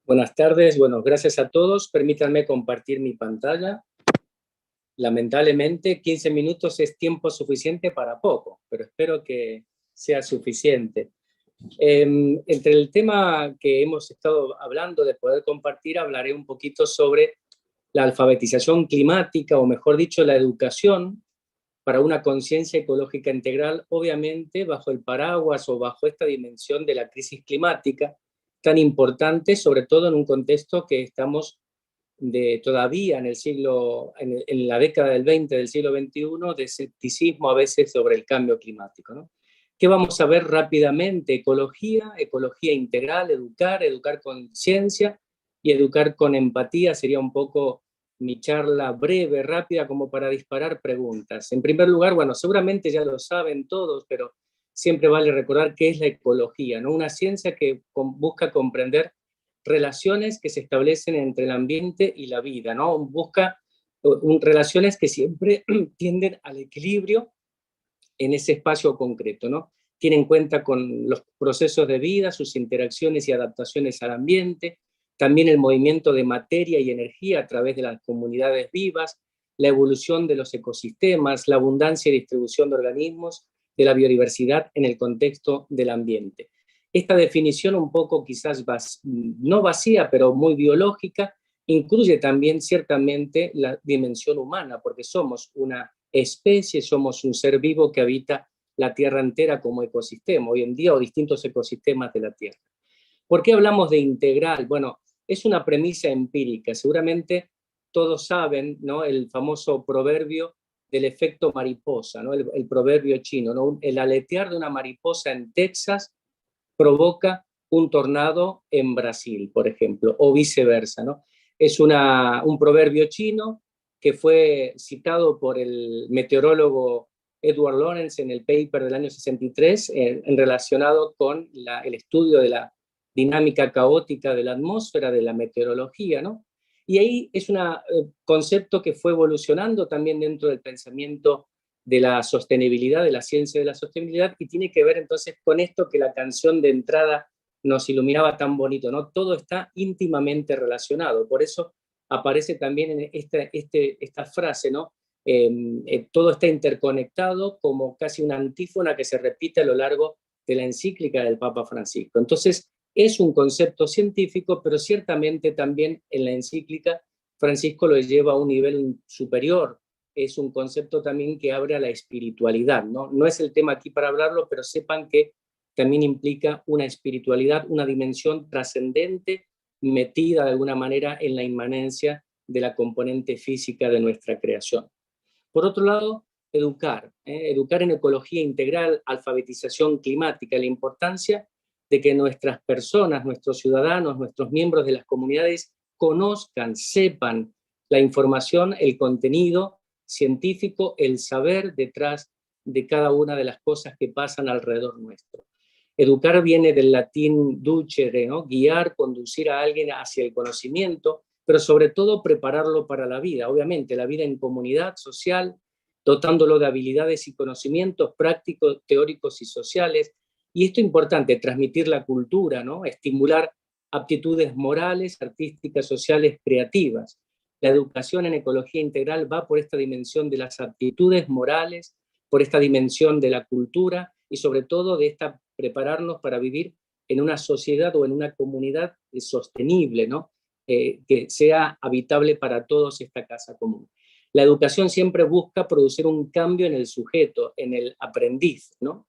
Buenas tardes, bueno, gracias a todos. Permítanme compartir mi pantalla. Lamentablemente, 15 minutos es tiempo suficiente para poco, pero espero que sea suficiente. Entre el tema que hemos estado hablando de poder compartir, hablaré un poquito sobre la alfabetización climática, o mejor dicho, la educación para una conciencia ecológica integral, obviamente bajo el paraguas o bajo esta dimensión de la crisis climática, tan importante, sobre todo en un contexto que estamos todavía en el siglo, en la década del 20 del siglo XXI, de escepticismo a veces sobre el cambio climático, ¿no? ¿Qué vamos a ver rápidamente? Ecología integral, educar con ciencia y educar con empatía sería un poco mi charla breve, rápida, como para disparar preguntas. En primer lugar, bueno, seguramente ya lo saben todos, pero siempre vale recordar qué es la ecología, ¿no? Una ciencia que busca comprender relaciones que se establecen entre el ambiente y la vida, ¿no? Busca relaciones que siempre tienden al equilibrio en ese espacio concreto, ¿no? Tiene en cuenta con los procesos de vida, sus interacciones y adaptaciones al ambiente, también el movimiento de materia y energía a través de las comunidades vivas, la evolución de los ecosistemas, la abundancia y distribución de organismos, de la biodiversidad en el contexto del ambiente. Esta definición un poco quizás no vacía, pero muy biológica, incluye también ciertamente la dimensión humana, porque somos una especie, somos un ser vivo que habita la Tierra entera como ecosistema, hoy en día, o distintos ecosistemas de la Tierra. ¿Por qué hablamos de integral? Bueno, es una premisa empírica. Seguramente todos saben, ¿no?, el famoso proverbio del efecto mariposa, ¿no?, el proverbio chino, ¿no? El aletear de una mariposa en Texas provoca un tornado en Brasil, por ejemplo, o viceversa, ¿no? Es un proverbio chino que fue citado por el meteorólogo Edward Lorenz en el paper del año 63 relacionado con el estudio de la dinámica caótica de la atmósfera, de la meteorología, ¿no? Y ahí es un concepto que fue evolucionando también dentro del pensamiento de la sostenibilidad, de la ciencia de la sostenibilidad, y tiene que ver entonces con esto que la canción de entrada nos iluminaba tan bonito, ¿no? Todo está íntimamente relacionado, por eso aparece también en esta frase, ¿no? Todo está interconectado, como casi una antífona que se repite a lo largo de la encíclica del Papa Francisco. Entonces, es un concepto científico, pero ciertamente también en la encíclica Francisco lo lleva a un nivel superior. Es un concepto también que abre a la espiritualidad, ¿no? No es el tema aquí para hablarlo, pero sepan que también implica una espiritualidad, una dimensión trascendente metida de alguna manera en la inmanencia de la componente física de nuestra creación. Por otro lado, educar en ecología integral, alfabetización climática, la importancia de que nuestras personas, nuestros ciudadanos, nuestros miembros de las comunidades conozcan, sepan la información, el contenido científico, el saber detrás de cada una de las cosas que pasan alrededor nuestro. Educar viene del latín ducere, ¿no? Guiar, conducir a alguien hacia el conocimiento, pero sobre todo prepararlo para la vida, obviamente, la vida en comunidad social, dotándolo de habilidades y conocimientos prácticos, teóricos y sociales. Y esto es importante, transmitir la cultura, ¿no? Estimular aptitudes morales, artísticas, sociales, creativas. La educación en ecología integral va por esta dimensión de las aptitudes morales, por esta dimensión de la cultura y sobre todo de prepararnos para vivir en una sociedad o en una comunidad sostenible, ¿no? Que sea habitable para todos esta casa común. La educación siempre busca producir un cambio en el sujeto, en el aprendiz, ¿no?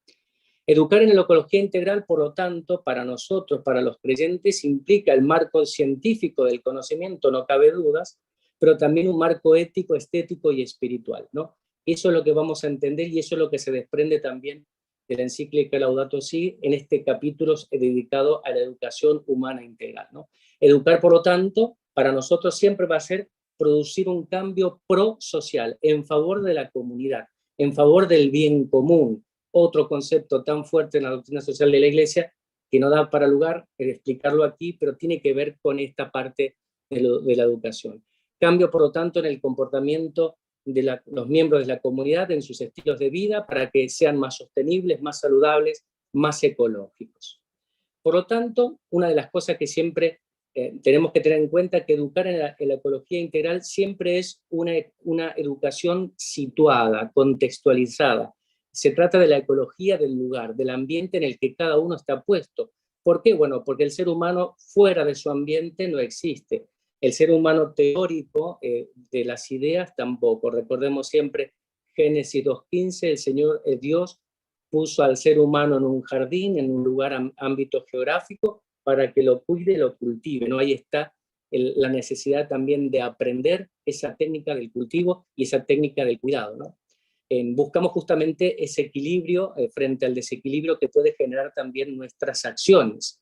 Educar en la ecología integral, por lo tanto, para nosotros, para los creyentes, implica el marco científico del conocimiento, no cabe dudas, pero también un marco ético, estético y espiritual, ¿no? Eso es lo que vamos a entender y eso es lo que se desprende también de la encíclica Laudato Si en este capítulo dedicado a la educación humana integral, ¿no? Educar, por lo tanto, para nosotros siempre va a ser producir un cambio prosocial, en favor de la comunidad, en favor del bien común, otro concepto tan fuerte en la doctrina social de la Iglesia que no da para lugar explicarlo aquí, pero tiene que ver con esta parte de la educación. Cambio, por lo tanto, en el comportamiento de los miembros de la comunidad, en sus estilos de vida, para que sean más sostenibles, más saludables, más ecológicos. Por lo tanto, una de las cosas que siempre tenemos que tener en cuenta que educar en la ecología integral siempre es una educación situada, contextualizada. Se trata de la ecología del lugar, del ambiente en el que cada uno está puesto. ¿Por qué? Bueno, porque el ser humano fuera de su ambiente no existe. El ser humano teórico de las ideas tampoco. Recordemos siempre Génesis 2:15, el Señor Dios puso al ser humano en un jardín, en un lugar, ámbito geográfico, para que lo cuide y lo cultive, ¿no? Ahí está la necesidad también de aprender esa técnica del cultivo y esa técnica del cuidado, ¿no? Buscamos justamente ese equilibrio frente al desequilibrio que puede generar también nuestras acciones.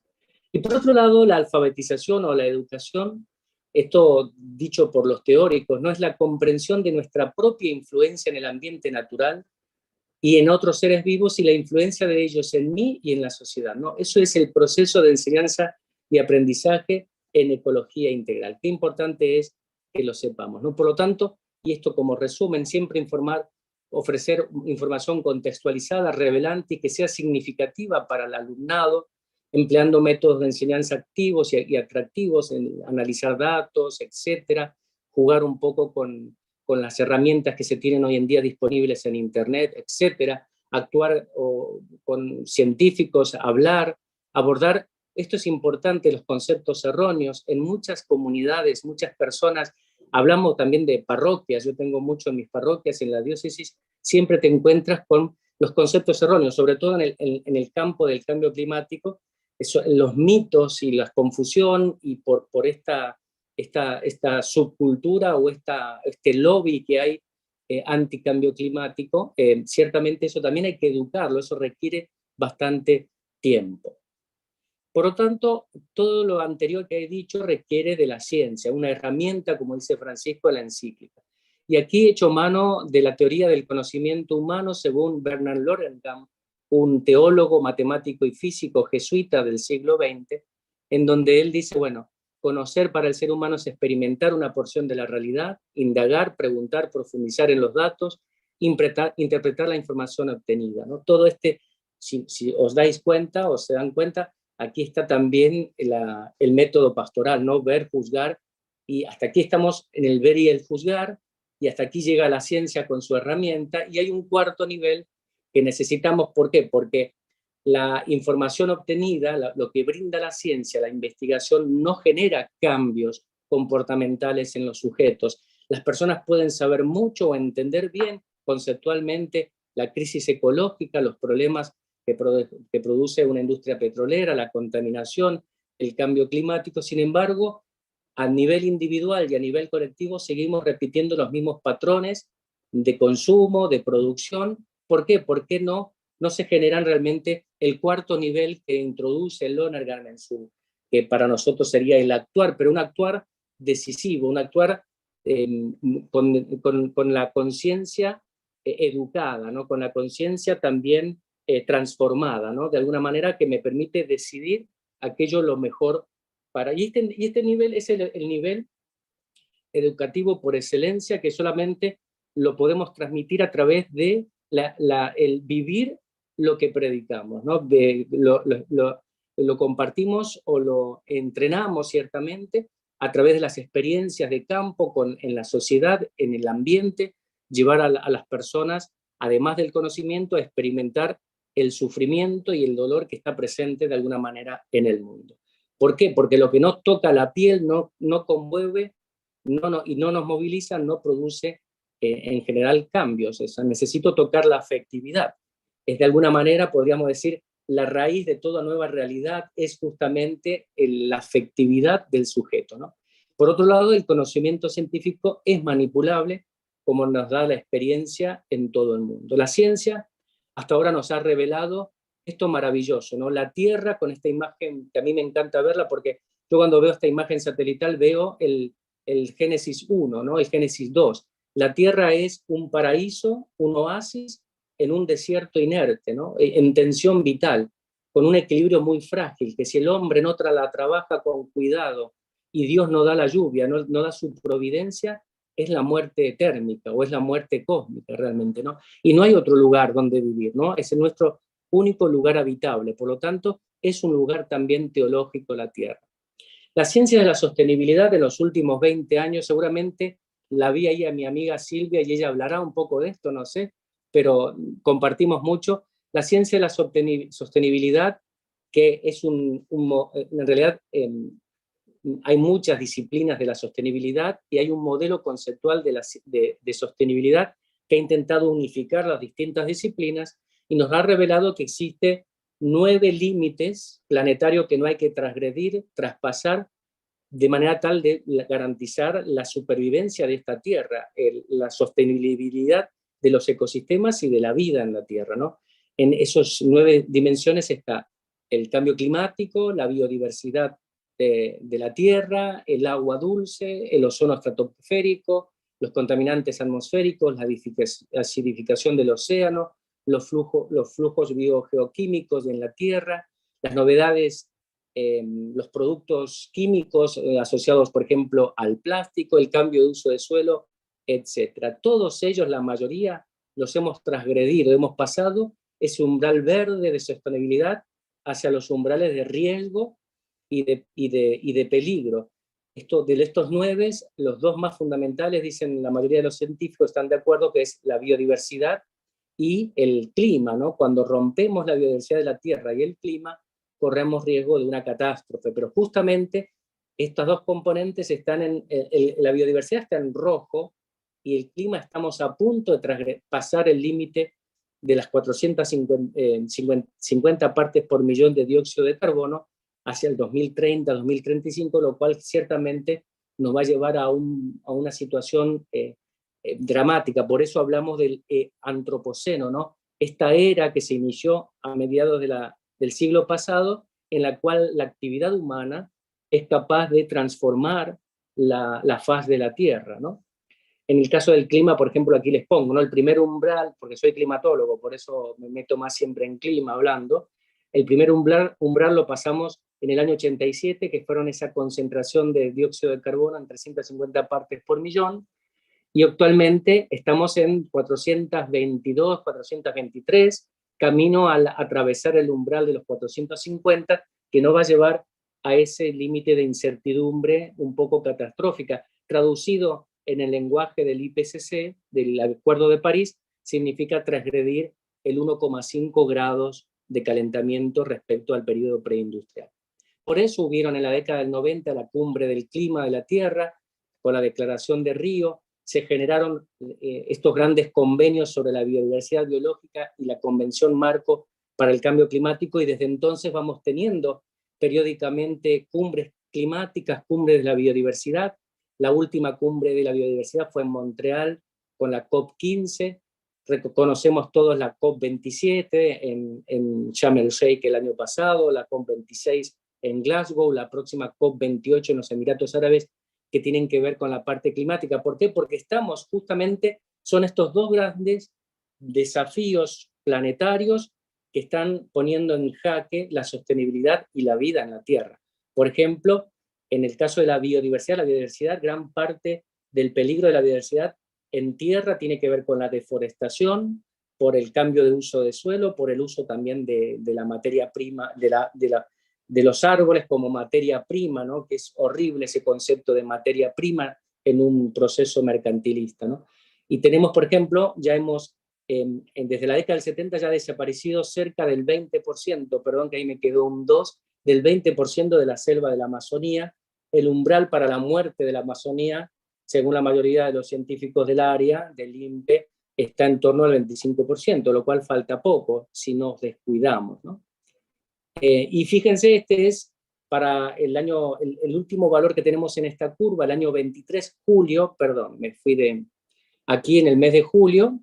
Y por otro lado, la alfabetización o la educación, esto dicho por los teóricos, no es la comprensión de nuestra propia influencia en el ambiente natural y en otros seres vivos y la influencia de ellos en mí y en la sociedad, ¿no? Eso es el proceso de enseñanza y aprendizaje en ecología integral. Qué importante es que lo sepamos, ¿no? Por lo tanto, y esto como resumen, siempre ofrecer información contextualizada, relevante y que sea significativa para el alumnado, empleando métodos de enseñanza activos y atractivos, en analizar datos, etcétera, jugar un poco con las herramientas que se tienen hoy en día disponibles en Internet, etcétera, actuar con científicos, hablar, abordar, esto es importante, los conceptos erróneos. En muchas comunidades, muchas personas, hablamos también de parroquias, yo tengo mucho en mis parroquias, en la diócesis, siempre te encuentras con los conceptos erróneos, sobre todo en el campo del cambio climático, los mitos y la confusión, y por esta subcultura o este lobby que hay anticambio climático, ciertamente eso también hay que educarlo, eso requiere bastante tiempo. Por lo tanto, todo lo anterior que he dicho requiere de la ciencia, una herramienta, como dice Francisco en la encíclica. Y aquí he hecho mano de la teoría del conocimiento humano según Bernard Lorencam, un teólogo, matemático y físico jesuita del siglo XX, en donde él dice, bueno, conocer para el ser humano es experimentar una porción de la realidad, indagar, preguntar, profundizar en los datos, interpretar la información obtenida, ¿no? Todo si os dais cuenta o se dan cuenta, aquí está también el método pastoral, ¿no? Ver, juzgar, y hasta aquí estamos en el ver y el juzgar, y hasta aquí llega la ciencia con su herramienta, y hay un cuarto nivel que necesitamos. ¿Por qué? Porque la información obtenida, lo que brinda la ciencia, la investigación, no genera cambios comportamentales en los sujetos. Las personas pueden saber mucho o entender bien conceptualmente la crisis ecológica, los problemas que produce una industria petrolera, la contaminación, el cambio climático. Sin embargo, a nivel individual y a nivel colectivo seguimos repitiendo los mismos patrones de consumo, de producción. ¿Por qué? Porque no se generan realmente el cuarto nivel que introduce Lonergan que para nosotros sería el actuar, pero un actuar decisivo, un actuar con la conciencia educada, ¿no? Con la conciencia también transformada, ¿no? De alguna manera que me permite decidir aquello lo mejor para... Y este nivel es el nivel educativo por excelencia, que solamente lo podemos transmitir a través de el vivir lo que predicamos, ¿no? Lo compartimos o lo entrenamos ciertamente a través de las experiencias de campo en la sociedad, en el ambiente, llevar a las personas, además del conocimiento, a experimentar el sufrimiento y el dolor que está presente de alguna manera en el mundo. ¿Por qué? Porque lo que no toca la piel no conmueve y no nos moviliza, no produce en general cambios. O sea, necesito tocar la afectividad. Es de alguna manera, podríamos decir, la raíz de toda nueva realidad es justamente la afectividad del sujeto, ¿no? Por otro lado, el conocimiento científico es manipulable, como nos da la experiencia en todo el mundo. La ciencia hasta ahora nos ha revelado esto maravilloso, ¿no? La Tierra, con esta imagen que a mí me encanta verla, porque yo cuando veo esta imagen satelital veo el Génesis 1, ¿no? El Génesis 2. La Tierra es un paraíso, un oasis en un desierto inerte, ¿no? En tensión vital, con un equilibrio muy frágil, que si el hombre no la trabaja con cuidado y Dios no da la lluvia, no da su providencia, es la muerte térmica o es la muerte cósmica realmente, ¿no? Y no hay otro lugar donde vivir, ¿no? Es nuestro único lugar habitable, por lo tanto, es un lugar también teológico la Tierra. La ciencia de la sostenibilidad de los últimos 20 años, seguramente la vi ahí a mi amiga Silvia y ella hablará un poco de esto, no sé, pero compartimos mucho. La ciencia de la sostenibilidad, que es en realidad hay muchas disciplinas de la sostenibilidad y hay un modelo conceptual de sostenibilidad que ha intentado unificar las distintas disciplinas y nos ha revelado que existe 9 límites planetarios que no hay que transgredir, traspasar, de manera tal de garantizar la supervivencia de esta Tierra, la sostenibilidad de los ecosistemas y de la vida en la Tierra, ¿no? En esas 9 dimensiones está el cambio climático, la biodiversidad de la Tierra, el agua dulce, el ozono estratosférico, los contaminantes atmosféricos, la acidificación del océano, los flujos biogeoquímicos en la Tierra, las novedades, los productos químicos asociados, por ejemplo, al plástico, el cambio de uso de suelo, etc. Todos ellos, la mayoría, los hemos transgredido, hemos pasado ese umbral verde de sostenibilidad hacia los umbrales de riesgo y de peligro. De estos 9, los 2 más fundamentales, dicen la mayoría de los científicos, están de acuerdo, que es la biodiversidad y el clima, ¿no? Cuando rompemos la biodiversidad de la Tierra y el clima, corremos riesgo de una catástrofe, pero justamente estas 2 componentes están la biodiversidad está en rojo y el clima estamos a punto de pasar el límite de las 450 partes por millón de dióxido de carbono hacia el 2030, 2035, lo cual ciertamente nos va a llevar a una situación dramática. Por eso hablamos del antropoceno, ¿no? Esta era que se inició a mediados del siglo pasado, en la cual la actividad humana es capaz de transformar la faz de la Tierra, ¿no? En el caso del clima, por ejemplo, aquí les pongo, ¿no? El primer umbral, porque soy climatólogo, por eso me meto más siempre en clima hablando, el primer umbral lo pasamos en el año 87, que fueron esa concentración de dióxido de carbono en 350 partes por millón, y actualmente estamos en 422, 423, camino a atravesar el umbral de los 450, que nos va a llevar a ese límite de incertidumbre un poco catastrófica. Traducido en el lenguaje del IPCC, del Acuerdo de París, significa transgredir el 1,5 grados de calentamiento respecto al periodo preindustrial. Por eso hubieron en la década del 90 la cumbre del clima de la Tierra, con la Declaración de Río, se generaron estos grandes convenios sobre la biodiversidad biológica y la Convención Marco para el Cambio Climático, y desde entonces vamos teniendo periódicamente cumbres climáticas, cumbres de la biodiversidad. La última cumbre de la biodiversidad fue en Montreal con la COP15, conocemos todos la COP27 en Sharm el Sheikh el año pasado, la COP26 en Glasgow, la próxima COP28 en los Emiratos Árabes, que tienen que ver con la parte climática. ¿Por qué? Porque son estos 2 grandes desafíos planetarios que están poniendo en jaque la sostenibilidad y la vida en la Tierra. Por ejemplo, en el caso de la biodiversidad, gran parte del peligro de la biodiversidad en tierra tiene que ver con la deforestación, por el cambio de uso de suelo, por el uso también de la materia prima, de los árboles como materia prima, ¿no? Que es horrible ese concepto de materia prima en un proceso mercantilista, ¿no? Y tenemos, por ejemplo, desde la década del 70 ya ha desaparecido cerca del 20%, perdón que ahí me quedó un 2, del 20% de la selva de la Amazonía. El umbral para la muerte de la Amazonía, según la mayoría de los científicos del área, del INPE, está en torno al 25%, lo cual falta poco si nos descuidamos, ¿no? Y fíjense, este es para el último valor que tenemos en esta curva, el año 23, julio, perdón, aquí en el mes de julio,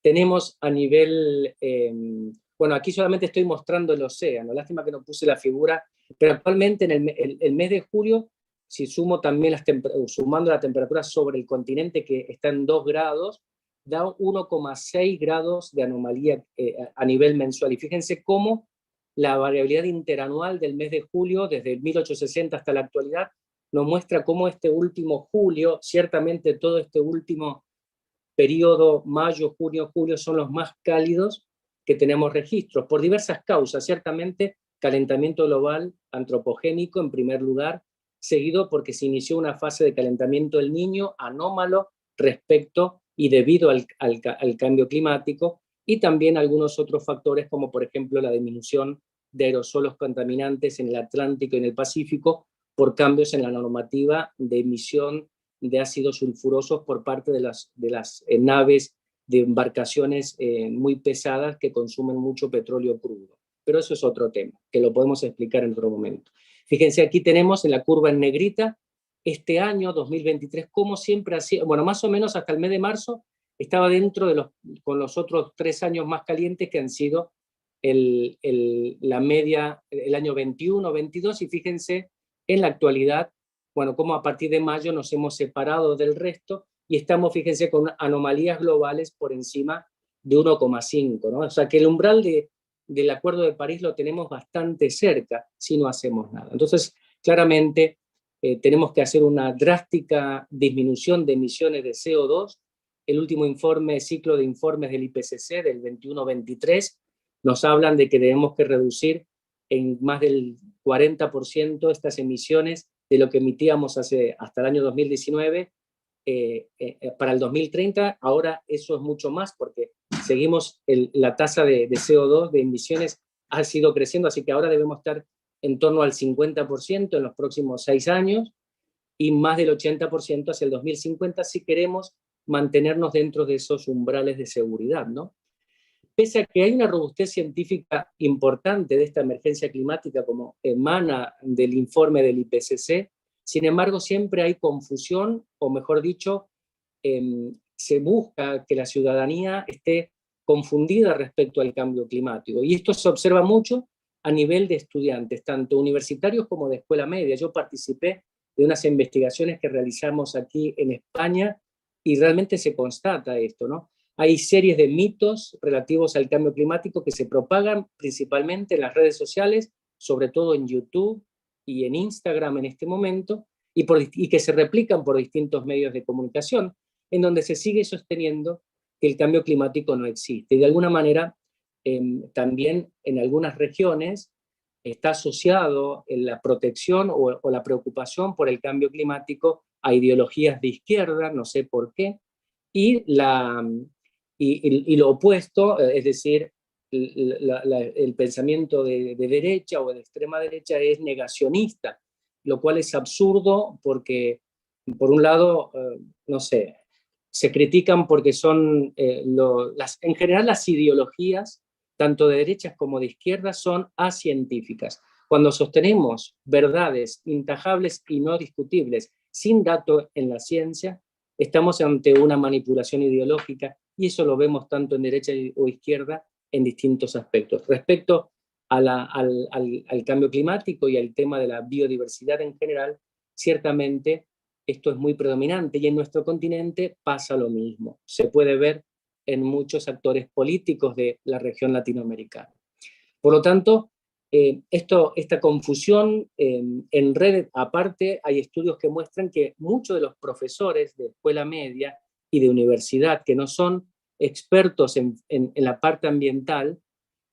tenemos a nivel, bueno, aquí solamente estoy mostrando el océano, lástima que no puse la figura, pero actualmente en el mes de julio, si sumo también sumando la temperatura sobre el continente, que está en 2 grados, da 1,6 grados de anomalía a nivel mensual. Y fíjense cómo la variabilidad interanual del mes de julio, desde el 1860 hasta la actualidad, nos muestra cómo este último julio, ciertamente todo este último periodo, mayo, junio, julio, son los más cálidos que tenemos registros, por diversas causas. Ciertamente calentamiento global antropogénico en primer lugar, seguido porque se inició una fase de calentamiento del Niño anómalo respecto y debido al cambio climático, y también algunos otros factores como por ejemplo la disminución de aerosolos contaminantes en el Atlántico y en el Pacífico por cambios en la normativa de emisión de ácidos sulfurosos por parte de las naves de embarcaciones muy pesadas que consumen mucho petróleo crudo. Pero eso es otro tema, que lo podemos explicar en otro momento. Fíjense, aquí tenemos en la curva en negrita, este año 2023, como siempre ha sido, bueno, más o menos hasta el mes de marzo, estaba dentro de con los otros 3 años más calientes que han sido la media, el año 21, 22, y fíjense en la actualidad, bueno, como a partir de mayo nos hemos separado del resto y estamos, fíjense, con anomalías globales por encima de 1,5, ¿no? O sea que el umbral del Acuerdo de París lo tenemos bastante cerca si no hacemos nada. Entonces, claramente, tenemos que hacer una drástica disminución de emisiones de CO2. El último ciclo de informes del IPCC del 21-23 nos hablan de que tenemos que reducir en más del 40% estas emisiones de lo que emitíamos hasta el año 2019 para el 2030. Ahora eso es mucho más porque seguimos la tasa de CO2, de emisiones, ha sido creciendo, así que ahora debemos estar en torno al 50% en los próximos 6 años y más del 80% hacia el 2050 si queremos mantenernos dentro de esos umbrales de seguridad, ¿no? Pese a que hay una robustez científica importante de esta emergencia climática como emana del informe del IPCC, sin embargo siempre hay confusión, o mejor dicho, se busca que la ciudadanía esté confundida respecto al cambio climático. Y esto se observa mucho a nivel de estudiantes, tanto universitarios como de escuela media. Yo participé de unas investigaciones que realizamos aquí en España y realmente se constata esto, ¿no? Hay series de mitos relativos al cambio climático que se propagan principalmente en las redes sociales, sobre todo en YouTube y en Instagram en este momento, y que se replican por distintos medios de comunicación, en donde se sigue sosteniendo que el cambio climático no existe. Y de alguna manera, también en algunas regiones está asociado en la protección o la preocupación por el cambio climático a ideologías de izquierda, no sé por qué, y lo opuesto, es decir, el pensamiento de derecha o de extrema derecha es negacionista, lo cual es absurdo porque, por un lado, no sé, se critican porque son, en general las ideologías, tanto de derechas como de izquierdas, son acientíficas. Cuando sostenemos verdades intajables y no discutibles sin datos en la ciencia, estamos ante una manipulación ideológica y eso lo vemos tanto en derecha o izquierda en distintos aspectos. Respecto al cambio climático y al tema de la biodiversidad en general, ciertamente esto es muy predominante y en nuestro continente pasa lo mismo. Se puede ver en muchos actores políticos de la región latinoamericana. Por lo tanto, esta confusión en red, aparte, hay estudios que muestran que muchos de los profesores de escuela media y de universidad que no son expertos en la parte ambiental,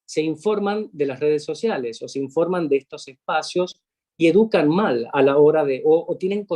se informan de las redes sociales o se informan de estos espacios y educan mal a la hora de, o tienen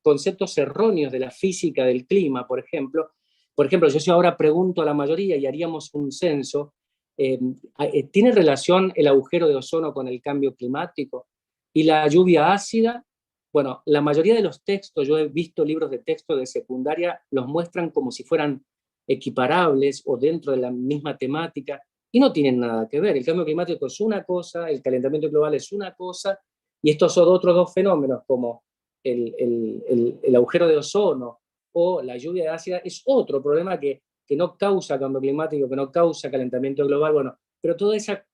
conceptos erróneos de la física del clima, por ejemplo. Por ejemplo, yo si ahora pregunto a la mayoría y haríamos un censo, ¿tiene relación el agujero de ozono con el cambio climático? ¿Y la lluvia ácida? Bueno, la mayoría de los textos, yo he visto libros de texto de secundaria, los muestran como si fueran equiparables o dentro de la misma temática, y no tienen nada que ver. El cambio climático es una cosa, el calentamiento global es una cosa, y estos son otros dos fenómenos como el agujero de ozono o la lluvia ácida es otro problema que no causa cambio climático, que no causa calentamiento global, bueno, pero toda esa,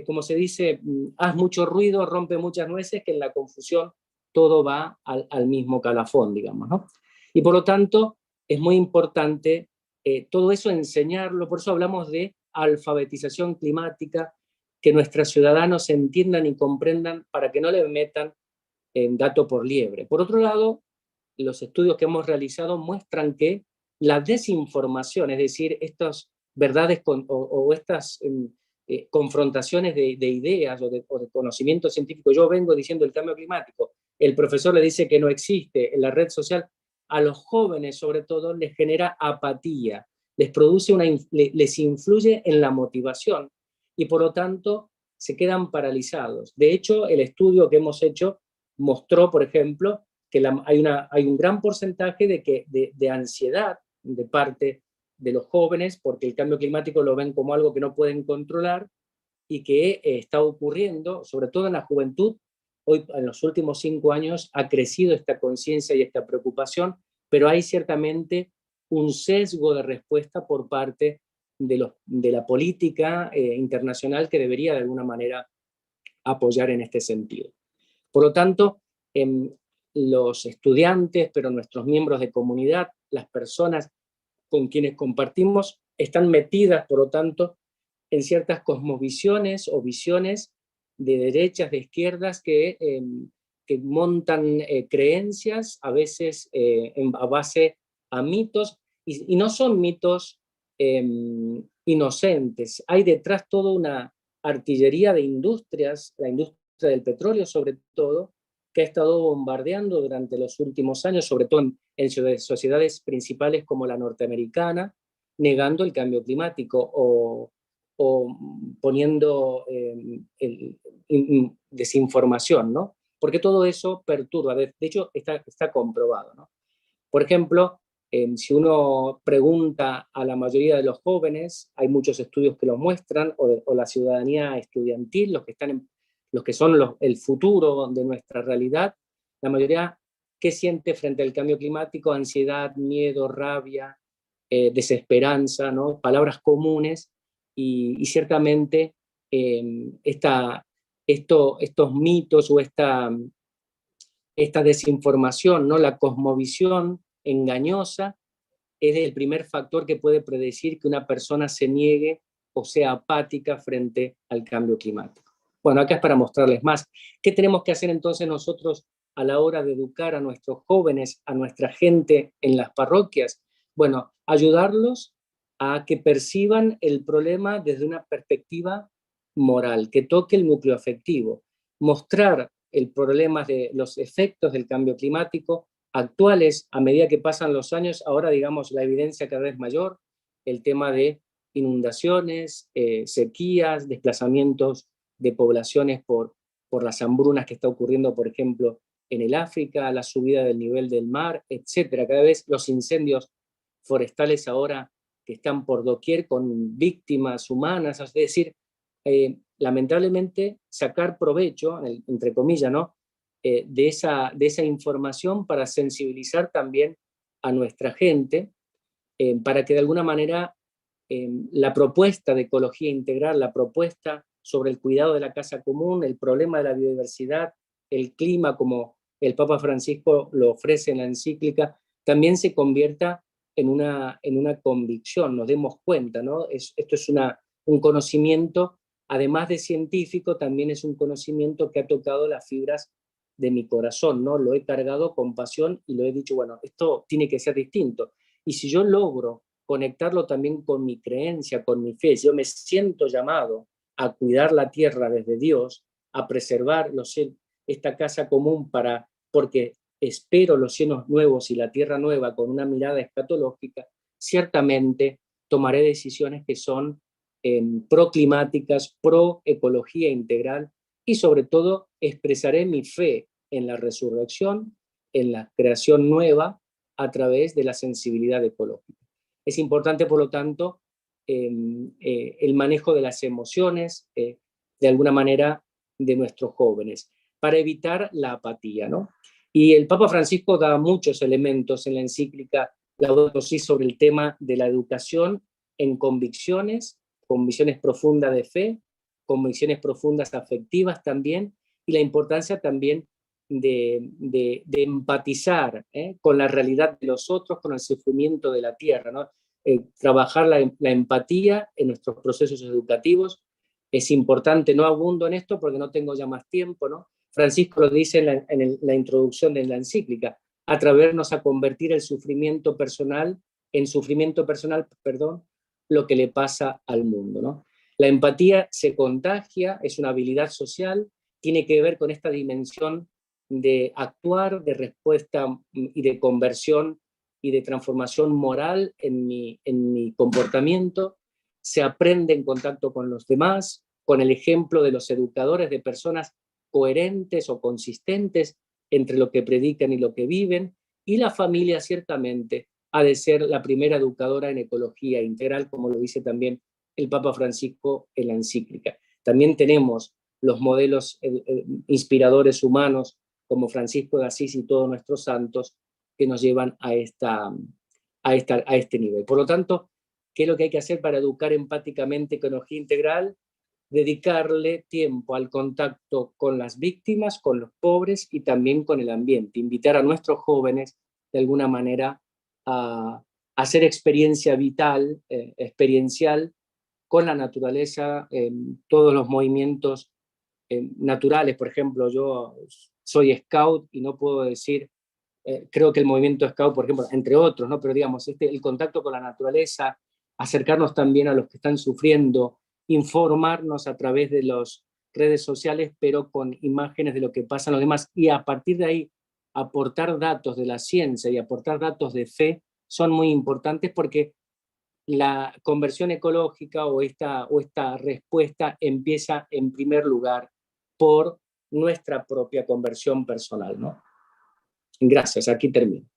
como se dice, haz mucho ruido, rompe muchas nueces, que en la confusión todo va al mismo calafón, digamos, ¿no? Y por lo tanto, es muy importante todo eso enseñarlo, por eso hablamos de alfabetización climática, que nuestros ciudadanos entiendan y comprendan para que no le metan en gato por liebre. Por otro lado, los estudios que hemos realizado muestran que la desinformación, es decir, estas verdades o estas confrontaciones de ideas o de conocimiento científico. Yo vengo diciendo el cambio climático, el profesor le dice que no existe, en la red social, a los jóvenes sobre todo les genera apatía, les produce les influye en la motivación y por lo tanto se quedan paralizados. De hecho, el estudio que hemos hecho mostró, por ejemplo, que hay un gran porcentaje de ansiedad de parte de los jóvenes, porque el cambio climático lo ven como algo que no pueden controlar y que está ocurriendo, sobre todo en la juventud. Hoy, en los últimos 5 años, ha crecido esta conciencia y esta preocupación, pero hay ciertamente un sesgo de respuesta por parte de la política internacional que debería de alguna manera apoyar en este sentido. Por lo tanto, los estudiantes, pero nuestros miembros de comunidad, las personas con quienes compartimos, están metidas, por lo tanto, en ciertas cosmovisiones o visiones de derechas, de izquierdas, que montan creencias, a veces a base a mitos, y no son mitos inocentes. Hay detrás toda una artillería de industrias, la industria del petróleo sobre todo, que ha estado bombardeando durante los últimos años, sobre todo en sociedades principales como la norteamericana, negando el cambio climático o poniendo desinformación, ¿no? Porque todo eso perturba, de hecho está comprobado, ¿no? Por ejemplo, si uno pregunta a la mayoría de los jóvenes, hay muchos estudios que lo muestran, o la ciudadanía estudiantil, los que son el futuro de nuestra realidad, la mayoría, ¿qué siente frente al cambio climático? Ansiedad, miedo, rabia, desesperanza, ¿no? Palabras comunes, y ciertamente estos mitos o esta desinformación, ¿no? La cosmovisión engañosa es el primer factor que puede predecir que una persona se niegue o sea apática frente al cambio climático. Bueno, acá es para mostrarles más. ¿Qué tenemos que hacer entonces nosotros a la hora de educar a nuestros jóvenes, a nuestra gente en las parroquias? Bueno, ayudarlos a que perciban el problema desde una perspectiva moral, que toque el núcleo afectivo, mostrar el problema de los efectos del cambio climático actuales a medida que pasan los años. Ahora, digamos, la evidencia cada vez mayor, el tema de inundaciones, sequías, desplazamientos de poblaciones por las hambrunas que está ocurriendo, por ejemplo, en el África, la subida del nivel del mar, etcétera. Cada vez los incendios forestales ahora que están por doquier con víctimas humanas, es decir, lamentablemente sacar provecho, entre comillas, ¿no? De esa información para sensibilizar también a nuestra gente, para que de alguna manera la propuesta de ecología integral, la propuesta sobre el cuidado de la casa común, el problema de la biodiversidad, el clima, como el Papa Francisco lo ofrece en la encíclica, también se convierta en una convicción, nos demos cuenta, ¿no? Esto es un conocimiento, además de científico, también es un conocimiento que ha tocado las fibras de mi corazón, ¿no? Lo he cargado con pasión y lo he dicho, bueno, esto tiene que ser distinto. Y si yo logro conectarlo también con mi creencia, con mi fe, si yo me siento llamado a cuidar la tierra desde Dios, a preservar esta casa común porque espero los cielos nuevos y la tierra nueva con una mirada escatológica, ciertamente tomaré decisiones que son proclimáticas, pro ecología integral, y sobre todo expresaré mi fe en la resurrección, en la creación nueva a través de la sensibilidad ecológica. Es importante, por lo tanto, el manejo de las emociones, de alguna manera, de nuestros jóvenes, para evitar la apatía, ¿no? Y el Papa Francisco da muchos elementos en la encíclica Laudato Si sobre el tema de la educación en convicciones profundas de fe, convicciones profundas afectivas también, y la importancia también de empatizar con la realidad de los otros, con el sufrimiento de la tierra, ¿no? Trabajar la empatía en nuestros procesos educativos es importante. No abundo en esto porque no tengo ya más tiempo, ¿no? Francisco lo dice en la introducción de la encíclica: atrevernos a convertir el sufrimiento personal en sufrimiento personal, perdón, lo que le pasa al mundo, ¿no? La empatía se contagia, es una habilidad social, tiene que ver con esta dimensión de actuar, de respuesta y de conversión y de transformación moral en mi comportamiento. Se aprende en contacto con los demás, con el ejemplo de los educadores, de personas coherentes o consistentes entre lo que predican y lo que viven, y la familia ciertamente ha de ser la primera educadora en ecología integral, como lo dice también el Papa Francisco en la encíclica. También tenemos los modelos inspiradores humanos como Francisco de Asís y todos nuestros santos que nos llevan a este nivel. Por lo tanto, ¿qué es lo que hay que hacer para educar empáticamente ecología integral? Dedicarle tiempo al contacto con las víctimas, con los pobres y también con el ambiente. Invitar a nuestros jóvenes de alguna manera a hacer experiencia vital, experiencial con la naturaleza, todos los movimientos naturales. Por ejemplo, yo soy scout y no puedo decir, creo que el movimiento scout, por ejemplo, entre otros, ¿no? Pero digamos, el contacto con la naturaleza, acercarnos también a los que están sufriendo, informarnos a través de las redes sociales, pero con imágenes de lo que pasa en los demás, y a partir de ahí aportar datos de la ciencia y aportar datos de fe son muy importantes, porque la conversión ecológica o esta respuesta empieza en primer lugar por nuestra propia conversión personal, ¿no? Gracias, aquí termino.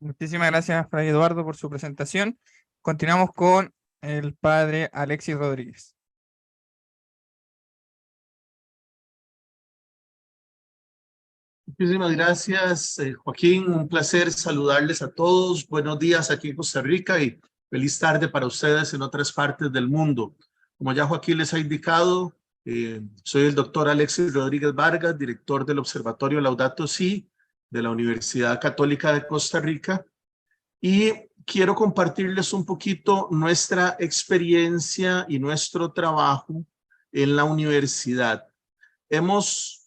Muchísimas gracias, Fray Eduardo, por su presentación. Continuamos con el padre Alexis Rodríguez. Muchísimas gracias, Joaquín. Un placer saludarles a todos. Buenos días aquí en Costa Rica y feliz tarde para ustedes en otras partes del mundo. Como ya Joaquín les ha indicado, soy el doctor Alexis Rodríguez Vargas, director del Observatorio Laudato Si de la Universidad Católica de Costa Rica, y quiero compartirles un poquito nuestra experiencia y nuestro trabajo en la universidad. Hemos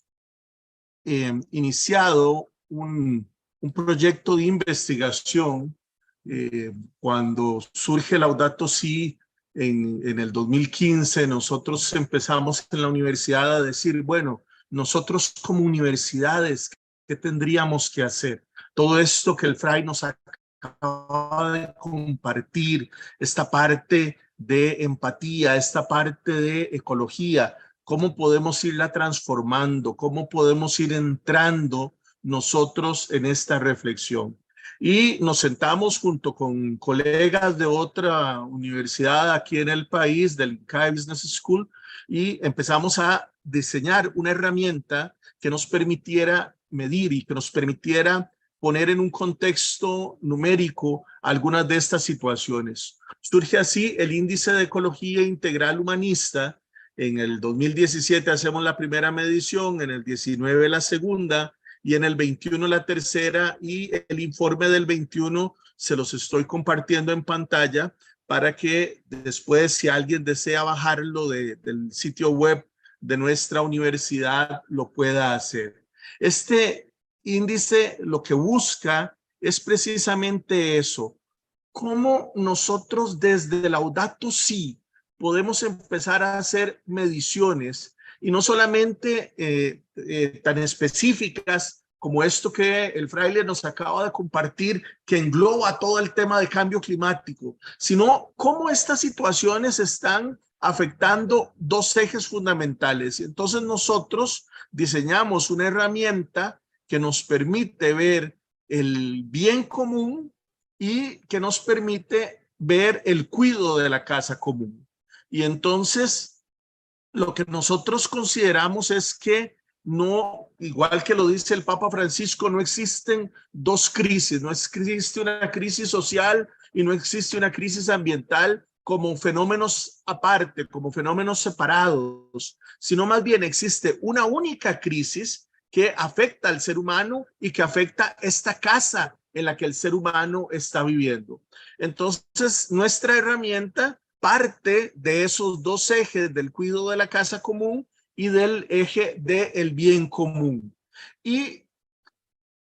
iniciado un proyecto de investigación cuando surge Laudato Si en el 2015. Nosotros empezamos en la universidad a decir, bueno, nosotros como universidades, ¿qué tendríamos que hacer? Todo esto que el Fray nos acaba de compartir, esta parte de empatía, esta parte de ecología, ¿cómo podemos irla transformando? ¿Cómo podemos ir entrando nosotros en esta reflexión? Y nos sentamos junto con colegas de otra universidad aquí en el país, del INCAE Business School, y empezamos a diseñar una herramienta que nos permitiera medir y que nos permitiera poner en un contexto numérico algunas de estas situaciones. Surge así el Índice de Ecología Integral Humanista. En el 2017 hacemos la primera medición, en el 19 la segunda y en el 21 la tercera, y el informe del 21 se los estoy compartiendo en pantalla para que después, si alguien desea bajarlo del sitio web de nuestra universidad, lo pueda hacer. Este índice lo que busca es precisamente eso, cómo nosotros desde Laudato Si podemos empezar a hacer mediciones y no solamente tan específicas como esto que el fraile nos acaba de compartir, que engloba todo el tema de cambio climático, sino cómo estas situaciones están afectando dos ejes fundamentales. Entonces nosotros diseñamos una herramienta que nos permite ver el bien común y que nos permite ver el cuidado de la casa común. Y entonces lo que nosotros consideramos es que no, igual que lo dice el Papa Francisco, no existen dos crisis, no existe una crisis social y no existe una crisis ambiental como fenómenos aparte, como fenómenos separados, sino más bien existe una única crisis que afecta al ser humano y que afecta esta casa en la que el ser humano está viviendo. Entonces, nuestra herramienta parte de esos dos ejes del cuidado de la casa común y del eje del bien común. Y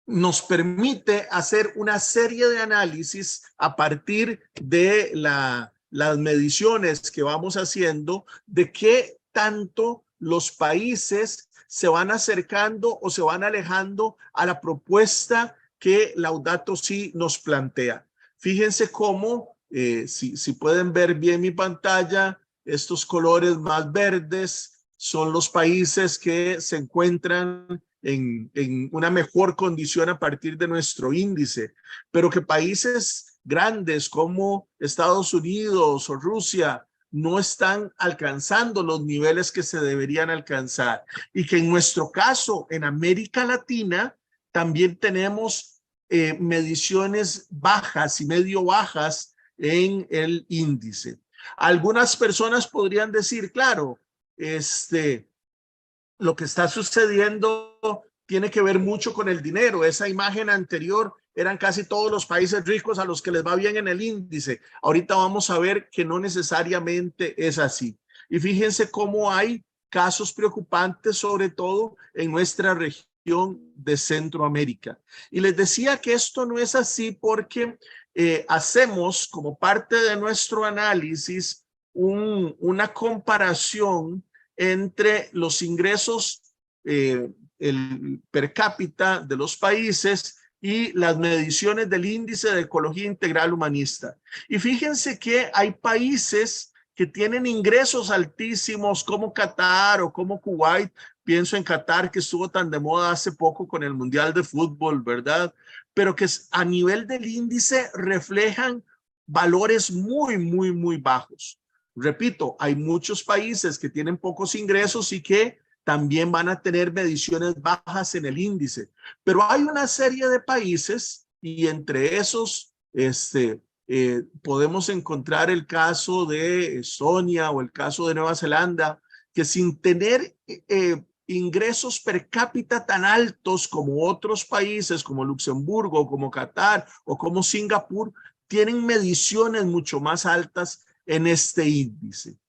nos permite hacer una serie de análisis a partir de la las mediciones que vamos haciendo de qué tanto los países se van acercando o se van alejando a la propuesta que Laudato Si nos plantea. Fíjense cómo, si pueden ver bien mi pantalla, estos colores más verdes son los países que se encuentran en una mejor condición a partir de nuestro índice, pero que países grandes como Estados Unidos o Rusia no están alcanzando los niveles que se deberían alcanzar, y que en nuestro caso, en América Latina, también tenemos mediciones bajas y medio bajas en el índice. Algunas personas podrían decir, claro, lo que está sucediendo tiene que ver mucho con el dinero. Esa imagen anterior eran casi todos los países ricos a los que les va bien en el índice. Ahorita vamos a ver que no necesariamente es así. Y fíjense cómo hay casos preocupantes, sobre todo en nuestra región de Centroamérica. Y les decía que esto no es así porque hacemos como parte de nuestro análisis una comparación entre los ingresos el per cápita de los países y las mediciones del índice de ecología integral humanista. Y fíjense que hay países que tienen ingresos altísimos como Qatar o como Kuwait. Pienso en Qatar, que estuvo tan de moda hace poco con el Mundial de Fútbol, ¿verdad? Pero que a nivel del índice reflejan valores muy, muy, muy bajos. Repito, hay muchos países que tienen pocos ingresos y que también van a tener mediciones bajas en el índice, pero hay una serie de países, y entre esos podemos encontrar el caso de Estonia o el caso de Nueva Zelanda, que sin tener ingresos per cápita tan altos como otros países como Luxemburgo, como Qatar o como Singapur, tienen mediciones mucho más altas en este índice.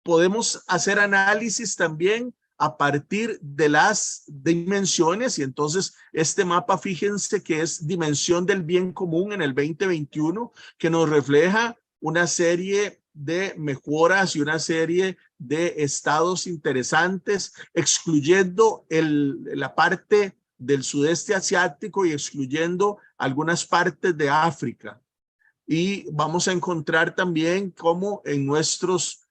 Podemos hacer análisis también a partir de las dimensiones, y entonces este mapa, fíjense que es dimensión del bien común en el 2021, que nos refleja una serie de mejoras y una serie de estados interesantes, excluyendo la parte del sudeste asiático y excluyendo algunas partes de África. Y vamos a encontrar también cómo en nuestros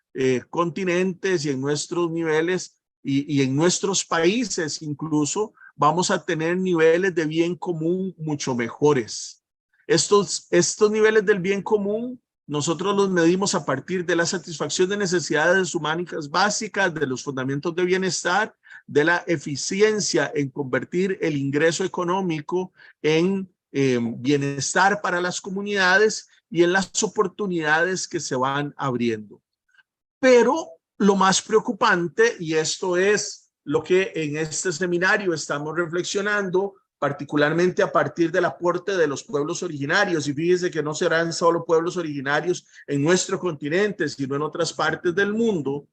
continentes y en nuestros niveles y en nuestros países incluso vamos a tener niveles de bien común mucho mejores. Estos niveles del bien común nosotros los medimos a partir de la satisfacción de necesidades humanas básicas, de los fundamentos de bienestar, de la eficiencia en convertir el ingreso económico en bienestar para las comunidades y en las oportunidades que se van abriendo. Pero lo más preocupante, y esto es lo que en este seminario estamos reflexionando, particularmente a partir del aporte de los pueblos originarios, y fíjense que no serán solo pueblos originarios en nuestro continente, sino en otras partes del mundo,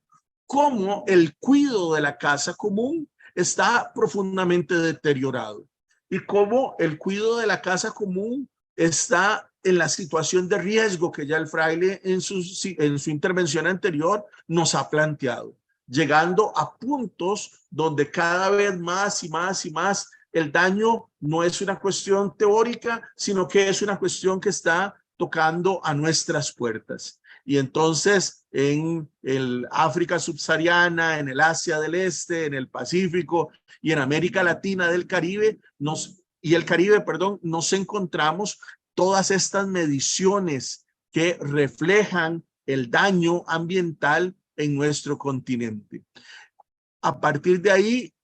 cómo el cuidado de la casa común está profundamente deteriorado y cómo el cuidado de la casa común está en la situación de riesgo que ya el fraile en su intervención anterior nos ha planteado, llegando a puntos donde cada vez más y más y más el daño no es una cuestión teórica, sino que es una cuestión que está tocando a nuestras puertas. Y entonces en el África subsahariana, en el Asia del Este, en el Pacífico y en América Latina del Caribe, nos encontramos todas estas mediciones que reflejan el daño ambiental en nuestro continente. A partir de ahí,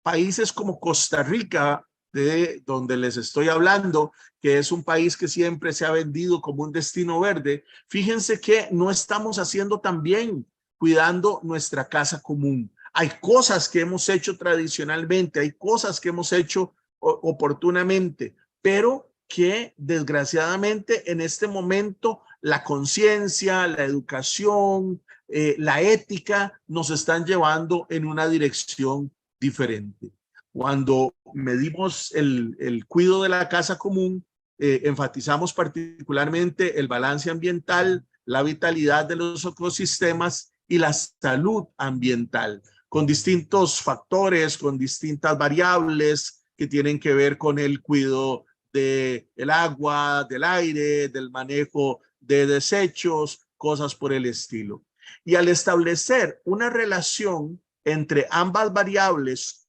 países como Costa Rica, de donde les estoy hablando, que es un país que siempre se ha vendido como un destino verde, fíjense que no estamos haciendo tan bien cuidando nuestra casa común. Hay cosas que hemos hecho tradicionalmente, hay cosas que hemos hecho oportunamente, pero que desgraciadamente en este momento la conciencia, la educación, la ética nos están llevando en una dirección diferente. Cuando medimos el cuidado de la casa común, enfatizamos particularmente el balance ambiental, la vitalidad de los ecosistemas y la salud ambiental, con distintos factores, con distintas variables que tienen que ver con el cuidado del agua, del aire, del manejo de desechos, cosas por el estilo. Y al establecer una relación entre ambas variables,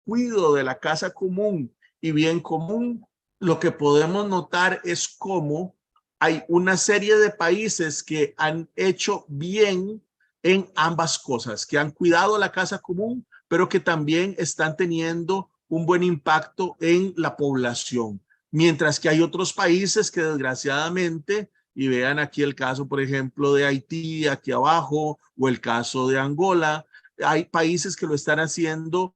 cuidado de la casa común y bien común, lo que podemos notar es cómo hay una serie de países que han hecho bien en ambas cosas, que han cuidado la casa común, pero que también están teniendo un buen impacto en la población. Mientras que hay otros países que desgraciadamente, y vean aquí el caso, por ejemplo, de Haití, aquí abajo, o el caso de Angola, hay países que lo están haciendo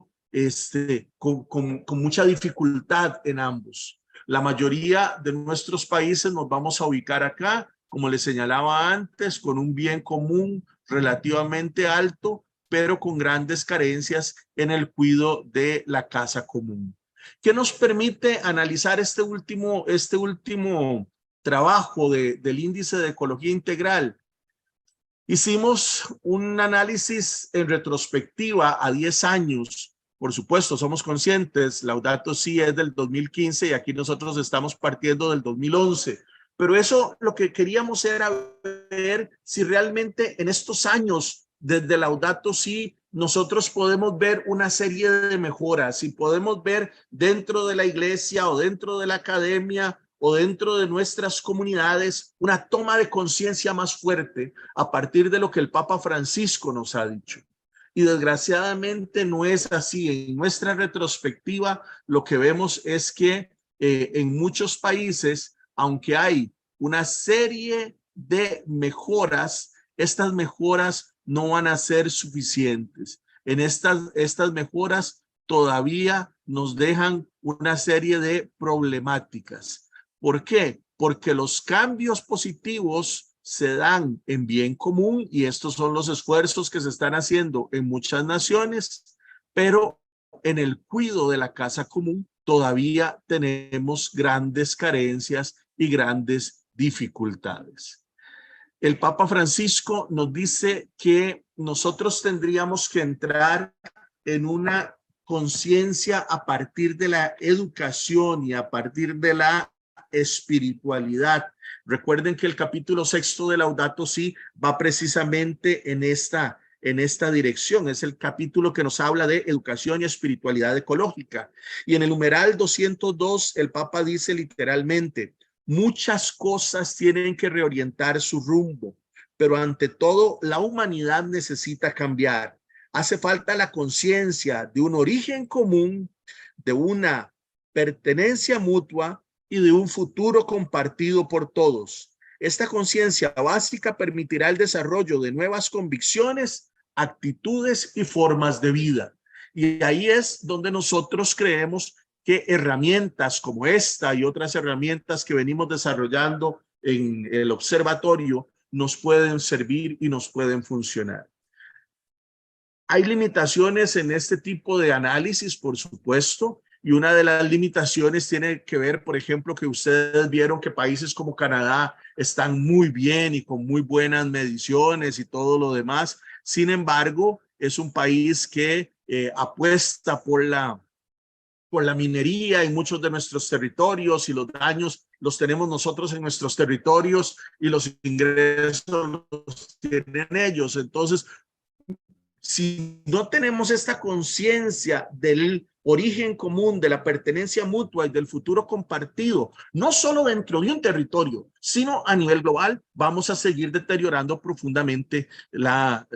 con mucha dificultad en ambos. La mayoría de nuestros países nos vamos a ubicar acá, como les señalaba antes, con un bien común relativamente alto, pero con grandes carencias en el cuidado de la casa común. ¿Qué nos permite analizar este último trabajo del índice de ecología integral? Hicimos un análisis en retrospectiva a 10 años. Por supuesto, somos conscientes, Laudato Si es del 2015 y aquí nosotros estamos partiendo del 2011. Pero eso lo que queríamos era ver si realmente en estos años, desde Laudato Si, nosotros podemos ver una serie de mejoras, si podemos ver dentro de la iglesia o dentro de la academia o dentro de nuestras comunidades una toma de conciencia más fuerte a partir de lo que el Papa Francisco nos ha dicho. Y desgraciadamente no es así. En nuestra retrospectiva lo que vemos es que en muchos países, aunque hay una serie de mejoras, estas mejoras no van a ser suficientes. En estas mejoras todavía nos dejan una serie de problemáticas. ¿Por qué? Porque los cambios positivos se dan en bien común y estos son los esfuerzos que se están haciendo en muchas naciones, pero en el cuidado de la casa común todavía tenemos grandes carencias y grandes dificultades. El Papa Francisco nos dice que nosotros tendríamos que entrar en una conciencia a partir de la educación y a partir de la espiritualidad. Recuerden que el capítulo 6 de Laudato Si va precisamente en esta dirección. Es el capítulo que nos habla de educación y espiritualidad ecológica. Y en el numeral 202, el Papa dice literalmente: muchas cosas tienen que reorientar su rumbo, pero ante todo la humanidad necesita cambiar. Hace falta la conciencia de un origen común, de una pertenencia mutua y de un futuro compartido por todos. Esta conciencia básica permitirá el desarrollo de nuevas convicciones, actitudes y formas de vida. Y ahí es donde nosotros creemos que herramientas como esta y otras herramientas que venimos desarrollando en el observatorio nos pueden servir y nos pueden funcionar. Hay limitaciones en este tipo de análisis, por supuesto, y una de las limitaciones tiene que ver, por ejemplo, que ustedes vieron que países como Canadá están muy bien y con muy buenas mediciones y todo lo demás. Sin embargo, es un país que apuesta por la minería en muchos de nuestros territorios, y los daños los tenemos nosotros en nuestros territorios y los ingresos los tienen ellos. Entonces, si no tenemos esta conciencia del origen común, de la pertenencia mutua y del futuro compartido, no solo dentro de un territorio, sino a nivel global, vamos a seguir deteriorando profundamente la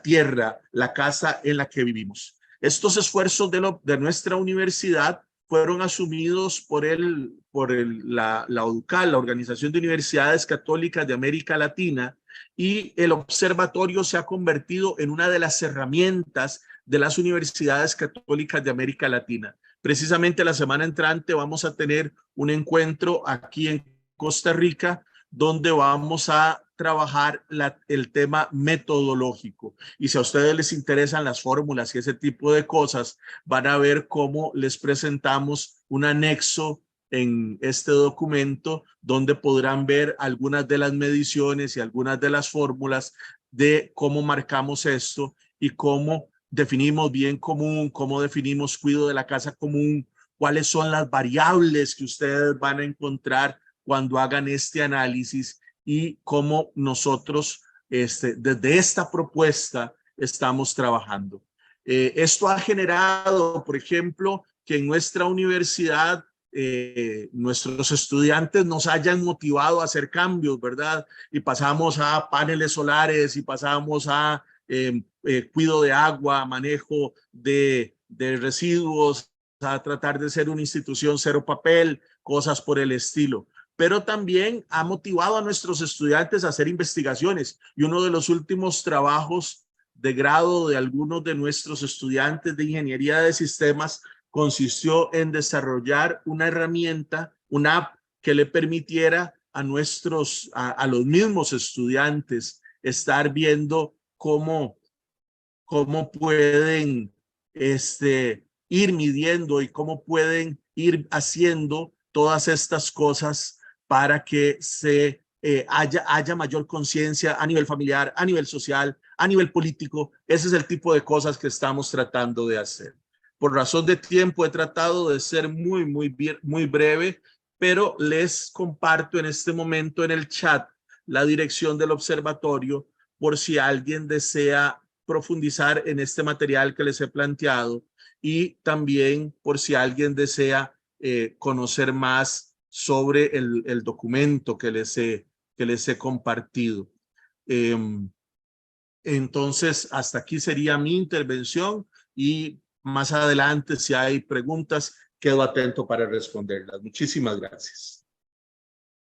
tierra, la casa en la que vivimos. Estos esfuerzos de nuestra universidad fueron asumidos por la ODUCAL, la Organización de Universidades Católicas de América Latina, y el observatorio se ha convertido en una de las herramientas de las universidades católicas de América Latina. Precisamente la semana entrante vamos a tener un encuentro aquí en Costa Rica donde vamos a trabajar el tema metodológico. Y si a ustedes les interesan las fórmulas y ese tipo de cosas, van a ver cómo les presentamos un anexo en este documento, donde podrán ver algunas de las mediciones y algunas de las fórmulas de cómo marcamos esto y cómo definimos bien común, cómo definimos cuidado de la casa común, cuáles son las variables que ustedes van a encontrar cuando hagan este análisis y cómo nosotros desde esta propuesta estamos trabajando. Esto ha generado, por ejemplo, que en nuestra universidad nuestros estudiantes nos hayan motivado a hacer cambios, ¿verdad? Y pasamos a paneles solares y pasamos a cuidado de agua, manejo de residuos, a tratar de ser una institución cero papel, cosas por el estilo. Pero también ha motivado a nuestros estudiantes a hacer investigaciones. Y uno de los últimos trabajos de grado de algunos de nuestros estudiantes de ingeniería de sistemas consistió en desarrollar una herramienta, una app que le permitiera a los mismos estudiantes estar viendo cómo pueden ir midiendo y cómo pueden ir haciendo todas estas cosas para que haya mayor conciencia a nivel familiar, a nivel social, a nivel político. Ese es el tipo de cosas que estamos tratando de hacer. Por razón de tiempo he tratado de ser muy breve, pero les comparto en este momento en el chat la dirección del observatorio por si alguien desea profundizar en este material que les he planteado y también por si alguien desea conocer más sobre el documento que les he compartido. Entonces, hasta aquí sería mi intervención y más adelante, si hay preguntas, quedo atento para responderlas. Muchísimas gracias.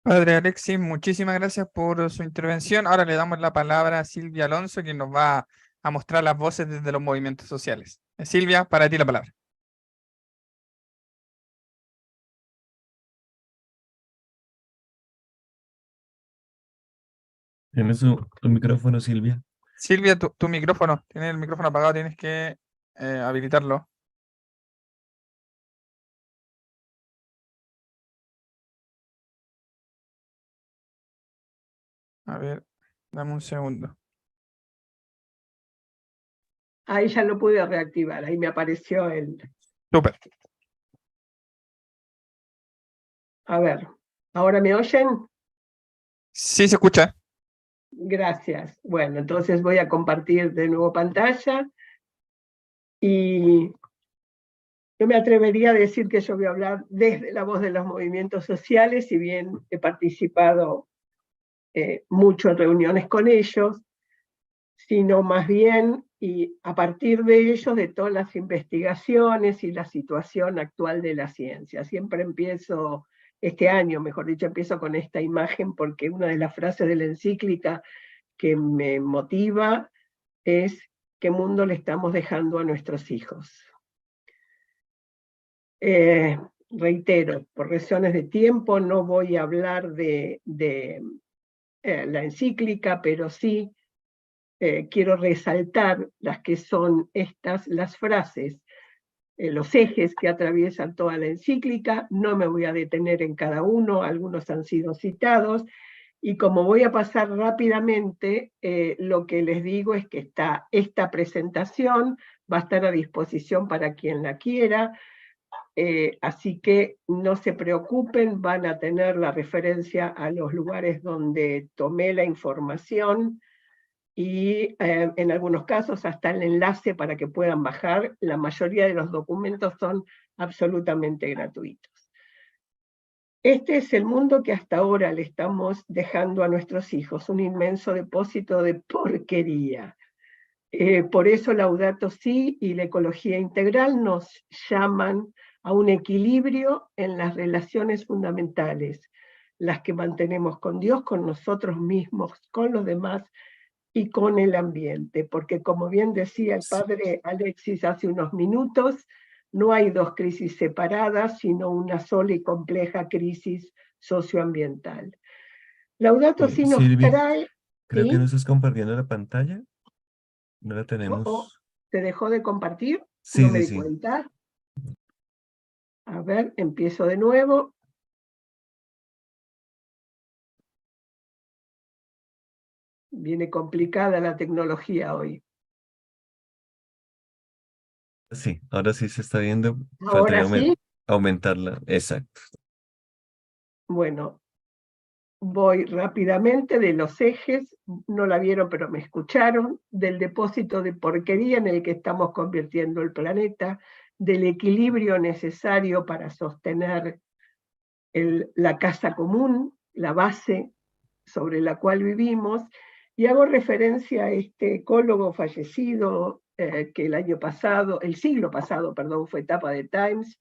Padre Alexis, muchísimas gracias por su intervención. Ahora le damos la palabra a Silvia Alonso, quien nos va a mostrar las voces desde los movimientos sociales. Silvia, para ti la palabra. Tienes tu micrófono, Silvia. Silvia, tu micrófono. Tienes el micrófono apagado, tienes que habilitarlo. A ver, dame un segundo. Ahí ya lo pude reactivar, ahí me apareció el... Súper. A ver, ¿ahora me oyen? Sí, se escucha. Gracias. Bueno, entonces voy a compartir de nuevo pantalla y yo me atrevería a decir que yo voy a hablar desde la voz de los movimientos sociales, si bien he participado mucho en reuniones con ellos, sino más bien y a partir de ellos, de todas las investigaciones y la situación actual de la ciencia. Siempre empiezo, este año, mejor dicho, empiezo con esta imagen porque una de las frases de la encíclica que me motiva es ¿qué mundo le estamos dejando a nuestros hijos? Reitero, por razones de tiempo no voy a hablar de la encíclica, pero sí quiero resaltar las que son las frases, los ejes que atraviesan toda la encíclica. No me voy a detener en cada uno, algunos han sido citados, y como voy a pasar rápidamente, lo que les digo es que esta presentación va a estar a disposición para quien la quiera, así que no se preocupen, van a tener la referencia a los lugares donde tomé la información, y en algunos casos hasta el enlace para que puedan bajar. La mayoría de los documentos son absolutamente gratuitos. Este es el mundo que hasta ahora le estamos dejando a nuestros hijos, un inmenso depósito de porquería. Por eso Laudato Si y la ecología integral nos llaman a un equilibrio en las relaciones fundamentales, las que mantenemos con Dios, con nosotros mismos, con los demás, y con el ambiente, porque como bien decía el padre Alexis hace unos minutos, no hay dos crisis separadas, sino una sola y compleja crisis socioambiental. Laudato Si nos Silvia, trae... creo ¿sí? que no estás compartiendo la pantalla. No la tenemos. ¿Te dejó de compartir? Sí, No me sí, di sí. cuenta. A ver, empiezo de nuevo. Viene complicada la tecnología hoy. Sí, ahora sí se está viendo. Ahora Faltaría sí, aumentarla. Exacto. bueno, voy rápidamente de los ejes, no la vieron pero me escucharon, del depósito de porquería en el que estamos convirtiendo el planeta, del equilibrio necesario para sostener la casa común, la base sobre la cual vivimos, y hago referencia a este ecólogo fallecido que el siglo pasado, perdón, fue tapa de Times,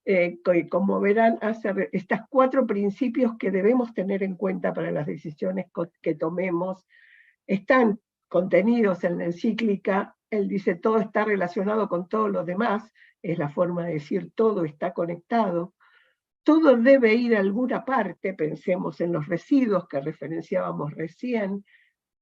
que como verán hace estos 4 principios que debemos tener en cuenta para las decisiones que tomemos, están contenidos en la encíclica. Él dice todo está relacionado con todo lo demás, es la forma de decir todo está conectado. Todo debe ir a alguna parte, pensemos en los residuos que referenciábamos recién.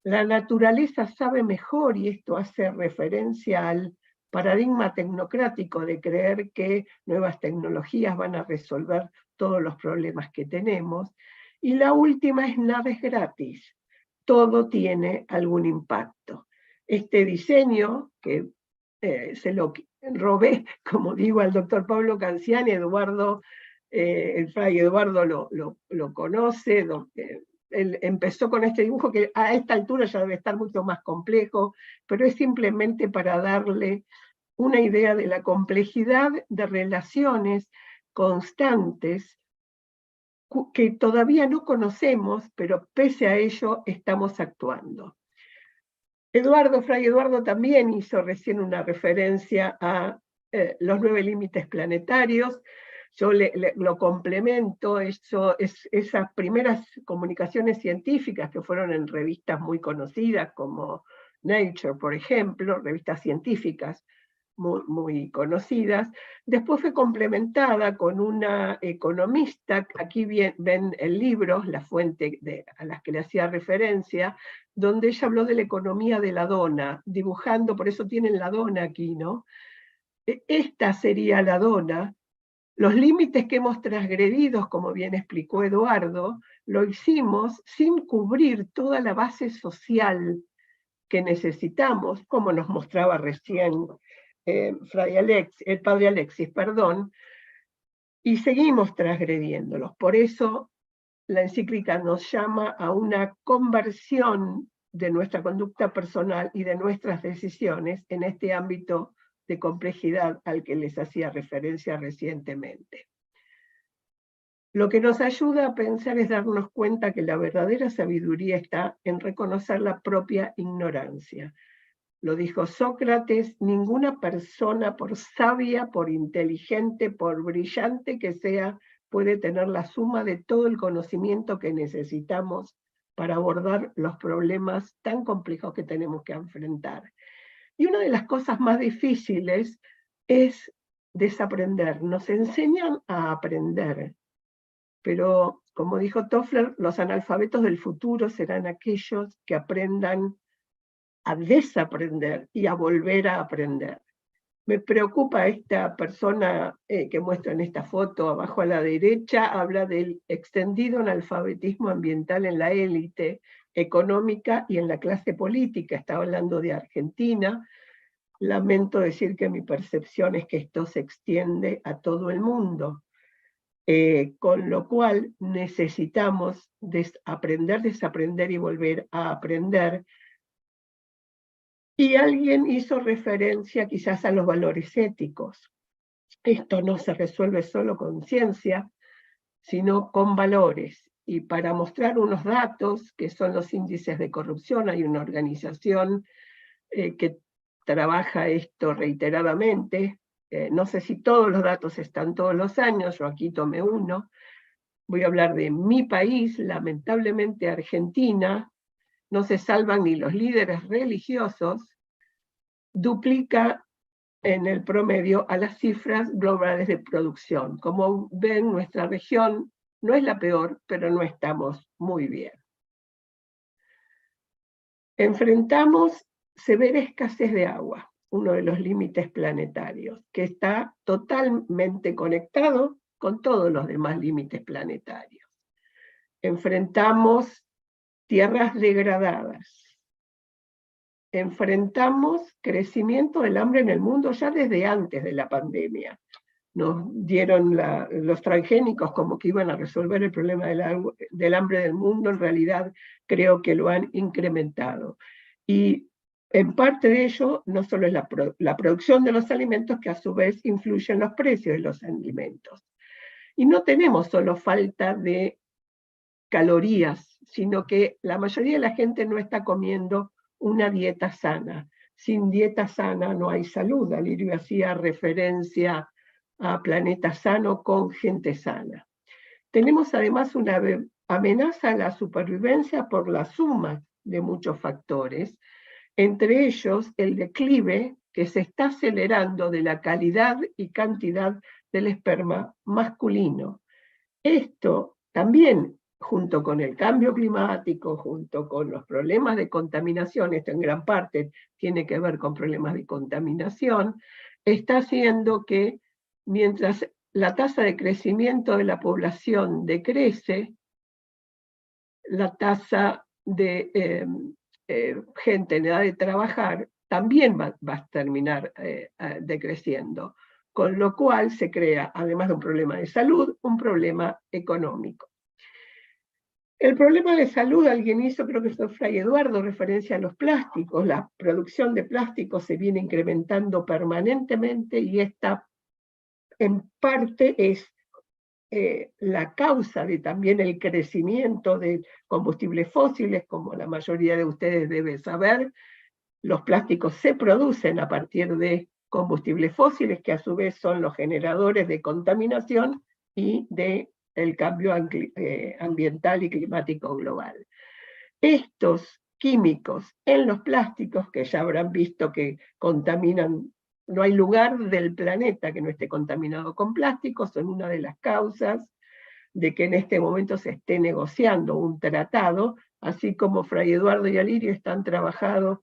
La naturaleza sabe mejor, y esto hace referencia al paradigma tecnocrático de creer que nuevas tecnologías van a resolver todos los problemas que tenemos. Y la última es nada es gratis, todo tiene algún impacto. Este diseño, que se lo robé, como digo, al doctor Pablo Canciani, el fray Eduardo lo conoce, él empezó con este dibujo que a esta altura ya debe estar mucho más complejo, pero es simplemente para darle una idea de la complejidad de relaciones constantes que todavía no conocemos, pero pese a ello estamos actuando. Fray Eduardo también hizo recién una referencia a los 9 límites planetarios. Yo lo complemento, esas primeras comunicaciones científicas que fueron en revistas muy conocidas como Nature, por ejemplo, revistas científicas muy, muy conocidas. Después fue complementada con una economista, aquí ven el libro, la fuente a las que le hacía referencia, donde ella habló de la economía de la dona, dibujando, por eso tienen la dona aquí, ¿no? Esta sería la dona. Los límites que hemos transgredido, como bien explicó Eduardo, lo hicimos sin cubrir toda la base social que necesitamos, como nos mostraba recién el padre Alexis, y seguimos transgrediéndolos. Por eso la encíclica nos llama a una conversión de nuestra conducta personal y de nuestras decisiones en este ámbito de complejidad al que les hacía referencia recientemente. Lo que nos ayuda a pensar es darnos cuenta que la verdadera sabiduría está en reconocer la propia ignorancia. Lo dijo Sócrates, ninguna persona, por sabia, por inteligente, por brillante que sea, puede tener la suma de todo el conocimiento que necesitamos para abordar los problemas tan complejos que tenemos que enfrentar. Y una de las cosas más difíciles es desaprender. Nos enseñan a aprender, pero como dijo Toffler, los analfabetos del futuro serán aquellos que aprendan a desaprender y a volver a aprender. Me preocupa esta persona que muestra en esta foto abajo a la derecha, habla del extendido analfabetismo ambiental en la élite económica y en la clase política. Está hablando de Argentina. Lamento decir que mi percepción es que esto se extiende a todo el mundo. Con lo cual necesitamos aprender, desaprender y volver a aprender. Y alguien hizo referencia quizás a los valores éticos. Esto no se resuelve solo con ciencia, sino con valores. Y para mostrar unos datos, que son los índices de corrupción, hay una organización que trabaja esto reiteradamente. No sé si todos los datos están todos los años, yo aquí tomé uno. Voy a hablar de mi país, lamentablemente Argentina, no se salvan ni los líderes religiosos, duplica en el promedio a las cifras globales de producción. Como ven, nuestra región no es la peor, pero no estamos muy bien. Enfrentamos severa escasez de agua, uno de los límites planetarios, que está totalmente conectado con todos los demás límites planetarios. Enfrentamos tierras degradadas, enfrentamos crecimiento del hambre en el mundo ya desde antes de la pandemia. Nos dieron los transgénicos como que iban a resolver el problema del hambre del mundo, en realidad creo que lo han incrementado. Y en parte de ello no solo es la producción de los alimentos, que a su vez influye en los precios de los alimentos. Y no tenemos solo falta de calorías, sino que la mayoría de la gente no está comiendo una dieta sana. Sin dieta sana no hay salud. Alirio hacía referencia a planeta sano con gente sana. Tenemos además una amenaza a la supervivencia por la suma de muchos factores, entre ellos el declive que se está acelerando de la calidad y cantidad del esperma masculino. Esto también, junto con el cambio climático, junto con los problemas de contaminación, esto en gran parte tiene que ver con problemas de contaminación, está haciendo que mientras la tasa de crecimiento de la población decrece, la tasa de gente en edad de trabajar también va a terminar decreciendo, con lo cual se crea, además de un problema de salud, un problema económico. El problema de salud, alguien hizo, creo que fue Fray Eduardo, referencia a los plásticos. La producción de plásticos se viene incrementando permanentemente y esta en parte es la causa de también el crecimiento de combustibles fósiles, como la mayoría de ustedes deben saber. Los plásticos se producen a partir de combustibles fósiles, que a su vez son los generadores de contaminación y del cambio ambiental y climático global. Estos químicos en los plásticos, que ya habrán visto que contaminan, no hay lugar del planeta que no esté contaminado con plásticos, son una de las causas de que en este momento se esté negociando un tratado, así como Fray Eduardo y Alirio están trabajando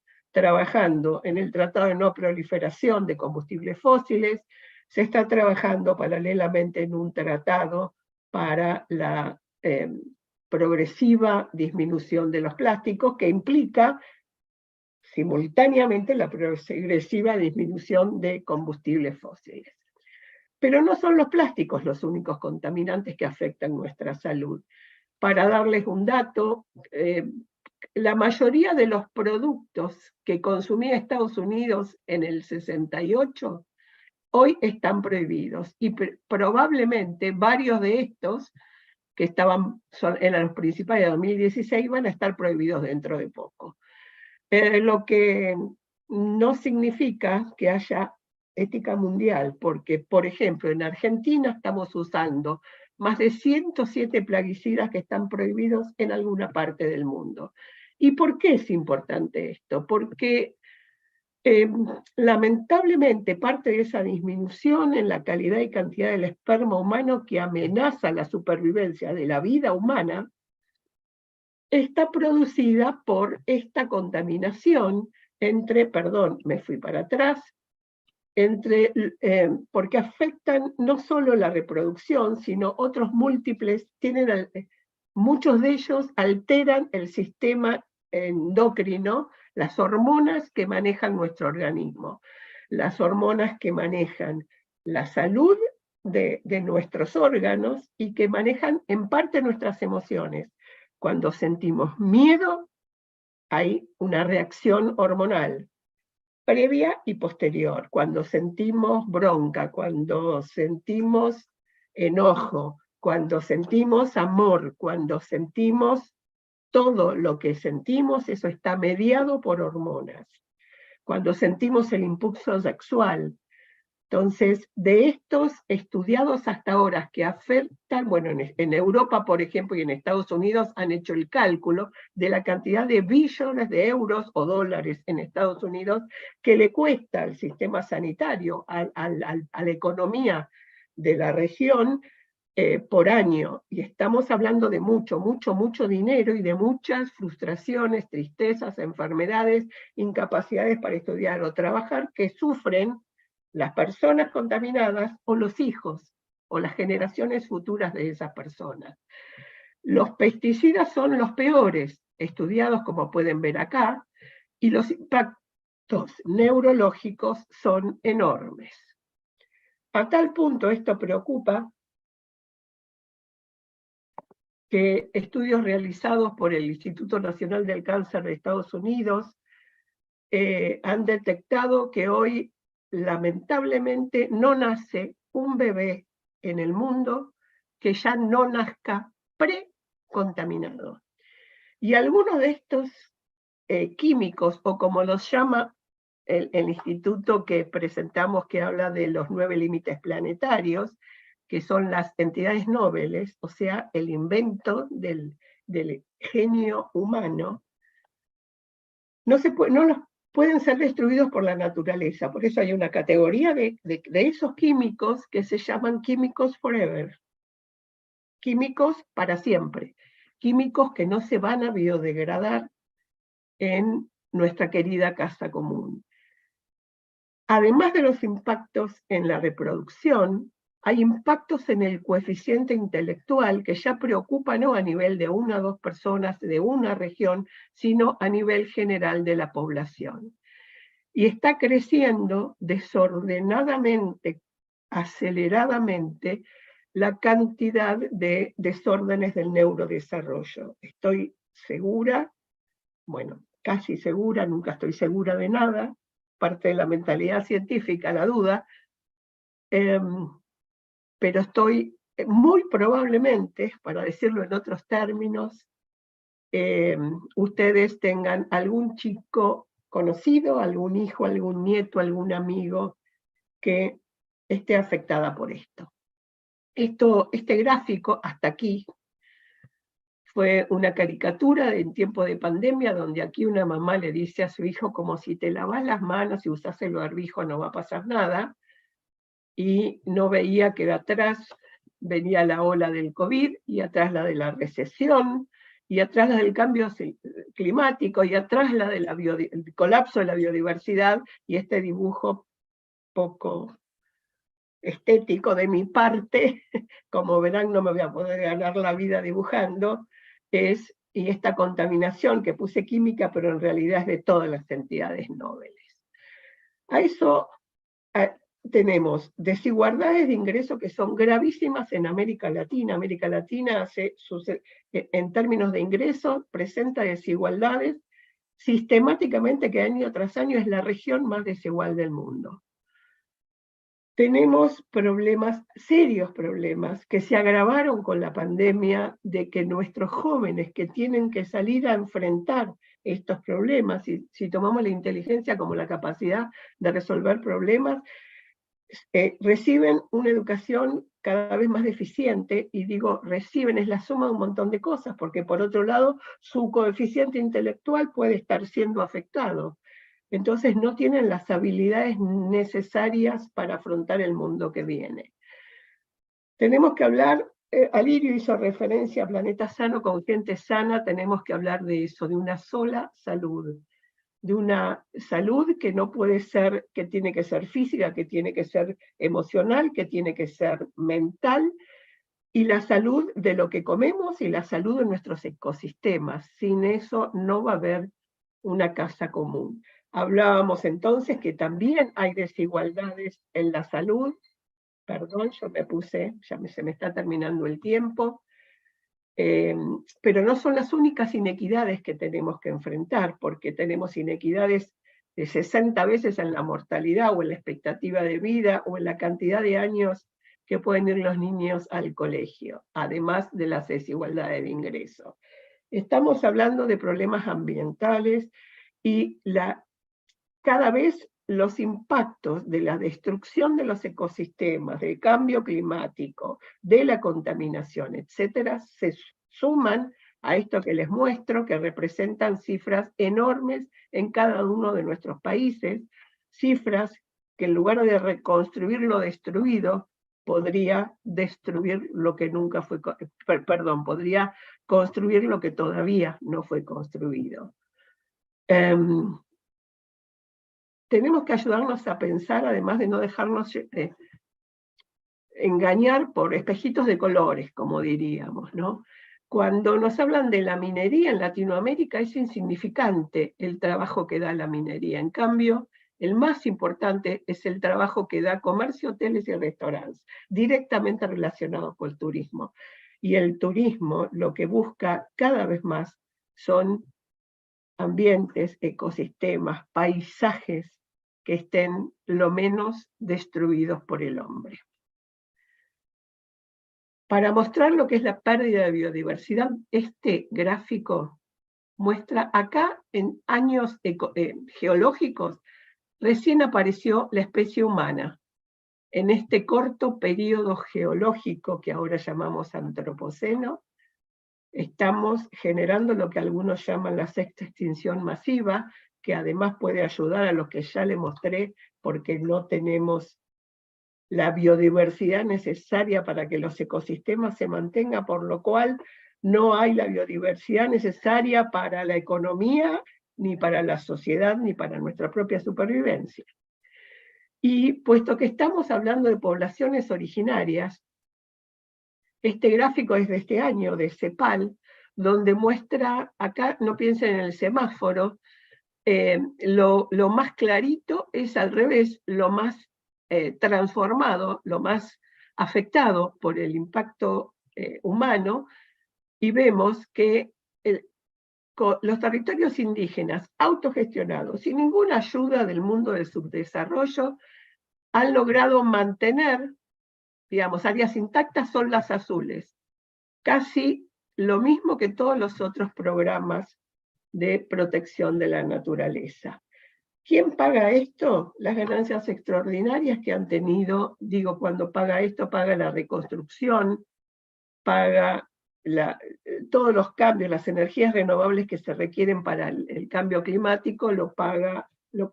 en el Tratado de No Proliferación de Combustibles Fósiles, se está trabajando paralelamente en un tratado para la progresiva disminución de los plásticos, que implica simultáneamente la progresiva disminución de combustibles fósiles. Pero no son los plásticos los únicos contaminantes que afectan nuestra salud. Para darles un dato, la mayoría de los productos que consumía Estados Unidos en el 68 hoy están prohibidos, y probablemente varios de estos que eran los principales de 2016 van a estar prohibidos dentro de poco. Lo que no significa que haya ética mundial, porque, por ejemplo, en Argentina estamos usando más de 107 plaguicidas que están prohibidos en alguna parte del mundo. ¿Y por qué es importante esto? Porque lamentablemente parte de esa disminución en la calidad y cantidad del esperma humano que amenaza la supervivencia de la vida humana está producida por esta contaminación porque afectan no solo la reproducción, sino otros múltiples, muchos de ellos alteran el sistema endocrino, las hormonas que manejan nuestro organismo, las hormonas que manejan la salud de nuestros órganos y que manejan en parte nuestras emociones. Cuando sentimos miedo, hay una reacción hormonal previa y posterior. Cuando sentimos bronca, cuando sentimos enojo, cuando sentimos amor, cuando sentimos todo lo que sentimos, eso está mediado por hormonas. Cuando sentimos el impulso sexual. Entonces, de estos estudiados hasta ahora que afectan, bueno, en Europa, por ejemplo, y en Estados Unidos han hecho el cálculo de la cantidad de billones de euros o dólares en Estados Unidos que le cuesta al sistema sanitario, a la economía de la región por año. Y estamos hablando de mucho, mucho, mucho dinero y de muchas frustraciones, tristezas, enfermedades, incapacidades para estudiar o trabajar que sufren las personas contaminadas o los hijos o las generaciones futuras de esas personas. Los pesticidas son los peores, estudiados como pueden ver acá, y los impactos neurológicos son enormes. A tal punto esto preocupa que estudios realizados por el Instituto Nacional del Cáncer de Estados Unidos han detectado que hoy, lamentablemente, no nace un bebé en el mundo que ya no nazca precontaminado. Y algunos de estos químicos, o como los llama el instituto que presentamos, que habla de los 9 límites planetarios, que son las entidades nobles, o sea, el invento del genio humano, no los pueden ser destruidos por la naturaleza. Por eso hay una categoría de esos químicos que se llaman químicos forever, químicos para siempre, químicos que no se van a biodegradar en nuestra querida casa común. Además de los impactos en la reproducción, hay impactos en el coeficiente intelectual que ya preocupa no a nivel de 1 o 2 personas de una región, sino a nivel general de la población. Y está creciendo desordenadamente, aceleradamente, la cantidad de desórdenes del neurodesarrollo. Estoy segura, bueno, casi segura, nunca estoy segura de nada, parte de la mentalidad científica, la duda, pero estoy muy probablemente, para decirlo en otros términos, ustedes tengan algún chico conocido, algún hijo, algún nieto, algún amigo que esté afectada por esto. Este gráfico, hasta aquí, fue una caricatura en tiempo de pandemia, donde aquí una mamá le dice a su hijo como si te lavas las manos y usas el barbijo no va a pasar nada, y no veía que de atrás venía la ola del COVID, y atrás la de la recesión, y atrás la del cambio climático, y atrás la del colapso de la biodiversidad, y este dibujo poco estético de mi parte, como verán no me voy a poder ganar la vida dibujando, y esta contaminación que puse química, pero en realidad es de todas las entidades nobles. A eso tenemos desigualdades de ingreso que son gravísimas en América Latina. América Latina en términos de ingreso presenta desigualdades sistemáticamente, que año tras año es la región más desigual del mundo. Tenemos problemas, serios problemas, que se agravaron con la pandemia, de que nuestros jóvenes que tienen que salir a enfrentar estos problemas, y si tomamos la inteligencia como la capacidad de resolver problemas, reciben una educación cada vez más deficiente, y digo reciben, es la suma de un montón de cosas, porque por otro lado su coeficiente intelectual puede estar siendo afectado. Entonces no tienen las habilidades necesarias para afrontar el mundo que viene. Tenemos que hablar, Alirio hizo referencia a Planeta Sano con gente sana, tenemos que hablar de eso, de una sola salud. De una salud que no puede ser, que tiene que ser física, que tiene que ser emocional, que tiene que ser mental, y la salud de lo que comemos y la salud de nuestros ecosistemas. Sin eso no va a haber una casa común. Hablábamos entonces que también hay desigualdades en la salud. Perdón, yo me puse, se me está terminando el tiempo. Pero no son las únicas inequidades que tenemos que enfrentar, porque tenemos inequidades de 60 veces en la mortalidad, o en la expectativa de vida, o en la cantidad de años que pueden ir los niños al colegio, además de las desigualdades de ingreso. Estamos hablando de problemas ambientales, y cada vez los impactos de la destrucción de los ecosistemas, del cambio climático, de la contaminación, etcétera, se suman a esto que les muestro, que representan cifras enormes en cada uno de nuestros países, cifras que en lugar de reconstruir lo destruido, podría destruir lo que nunca fue, podría construir lo que todavía no fue construido. Tenemos que ayudarnos a pensar, además de no dejarnos engañar por espejitos de colores, como diríamos, ¿no? Cuando nos hablan de la minería en Latinoamérica es insignificante el trabajo que da la minería. En cambio, el más importante es el trabajo que da comercio, hoteles y restaurantes, directamente relacionados con el turismo. Y el turismo lo que busca cada vez más son ambientes, ecosistemas, paisajes que estén lo menos destruidos por el hombre. Para mostrar lo que es la pérdida de biodiversidad, este gráfico muestra acá en años geológicos, recién apareció la especie humana. En este corto periodo geológico que ahora llamamos antropoceno, estamos generando lo que algunos llaman la sexta extinción masiva, que además puede ayudar a lo que ya le mostré, porque no tenemos la biodiversidad necesaria para que los ecosistemas se mantengan, por lo cual no hay la biodiversidad necesaria para la economía, ni para la sociedad, ni para nuestra propia supervivencia. Y puesto que estamos hablando de poblaciones originarias, este gráfico es de este año, de CEPAL, donde muestra, acá no piensen en el semáforo, lo más clarito es al revés, lo más transformado, lo más afectado por el impacto humano, y vemos que los territorios indígenas autogestionados, sin ninguna ayuda del mundo del subdesarrollo, han logrado mantener, digamos, áreas intactas son las azules, casi lo mismo que todos los otros programas de protección de la naturaleza. ¿Quién paga esto? Las ganancias extraordinarias que han tenido, digo, cuando paga esto, paga la reconstrucción, paga todos los cambios, las energías renovables que se requieren para el cambio climático, lo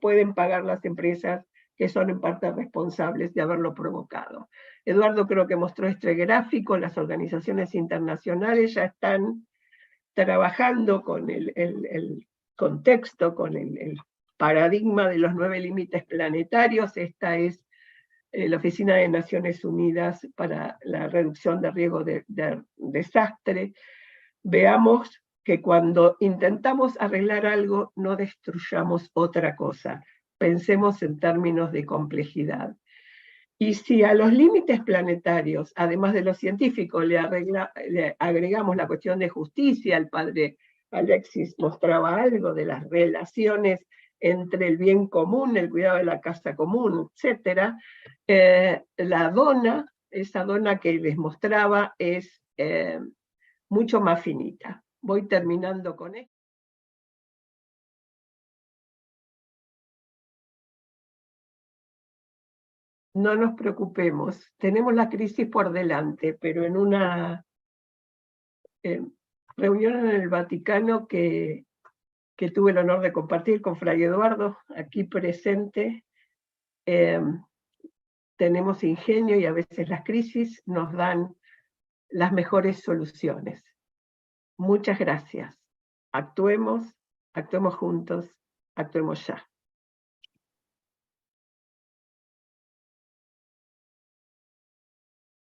pueden pagar las empresas que son en parte responsables de haberlo provocado. Eduardo creo que mostró este gráfico, las organizaciones internacionales ya están trabajando con el contexto, con el paradigma de los 9 límites planetarios. Esta es la Oficina de Naciones Unidas para la Reducción de Riesgo de Desastre. Veamos que cuando intentamos arreglar algo, no destruyamos otra cosa. Pensemos en términos de complejidad. Y si a los límites planetarios, además de los científicos, le agregamos la cuestión de justicia, el padre Alexis mostraba algo de las relaciones entre el bien común, el cuidado de la casa común, etc. La dona, esa dona que les mostraba, es mucho más finita. Voy terminando con esto. No nos preocupemos, tenemos la crisis por delante, pero en una reunión en el Vaticano que tuve el honor de compartir con Fray Eduardo, aquí presente, tenemos ingenio y a veces las crisis nos dan las mejores soluciones. Muchas gracias. Actuemos juntos, actuemos ya.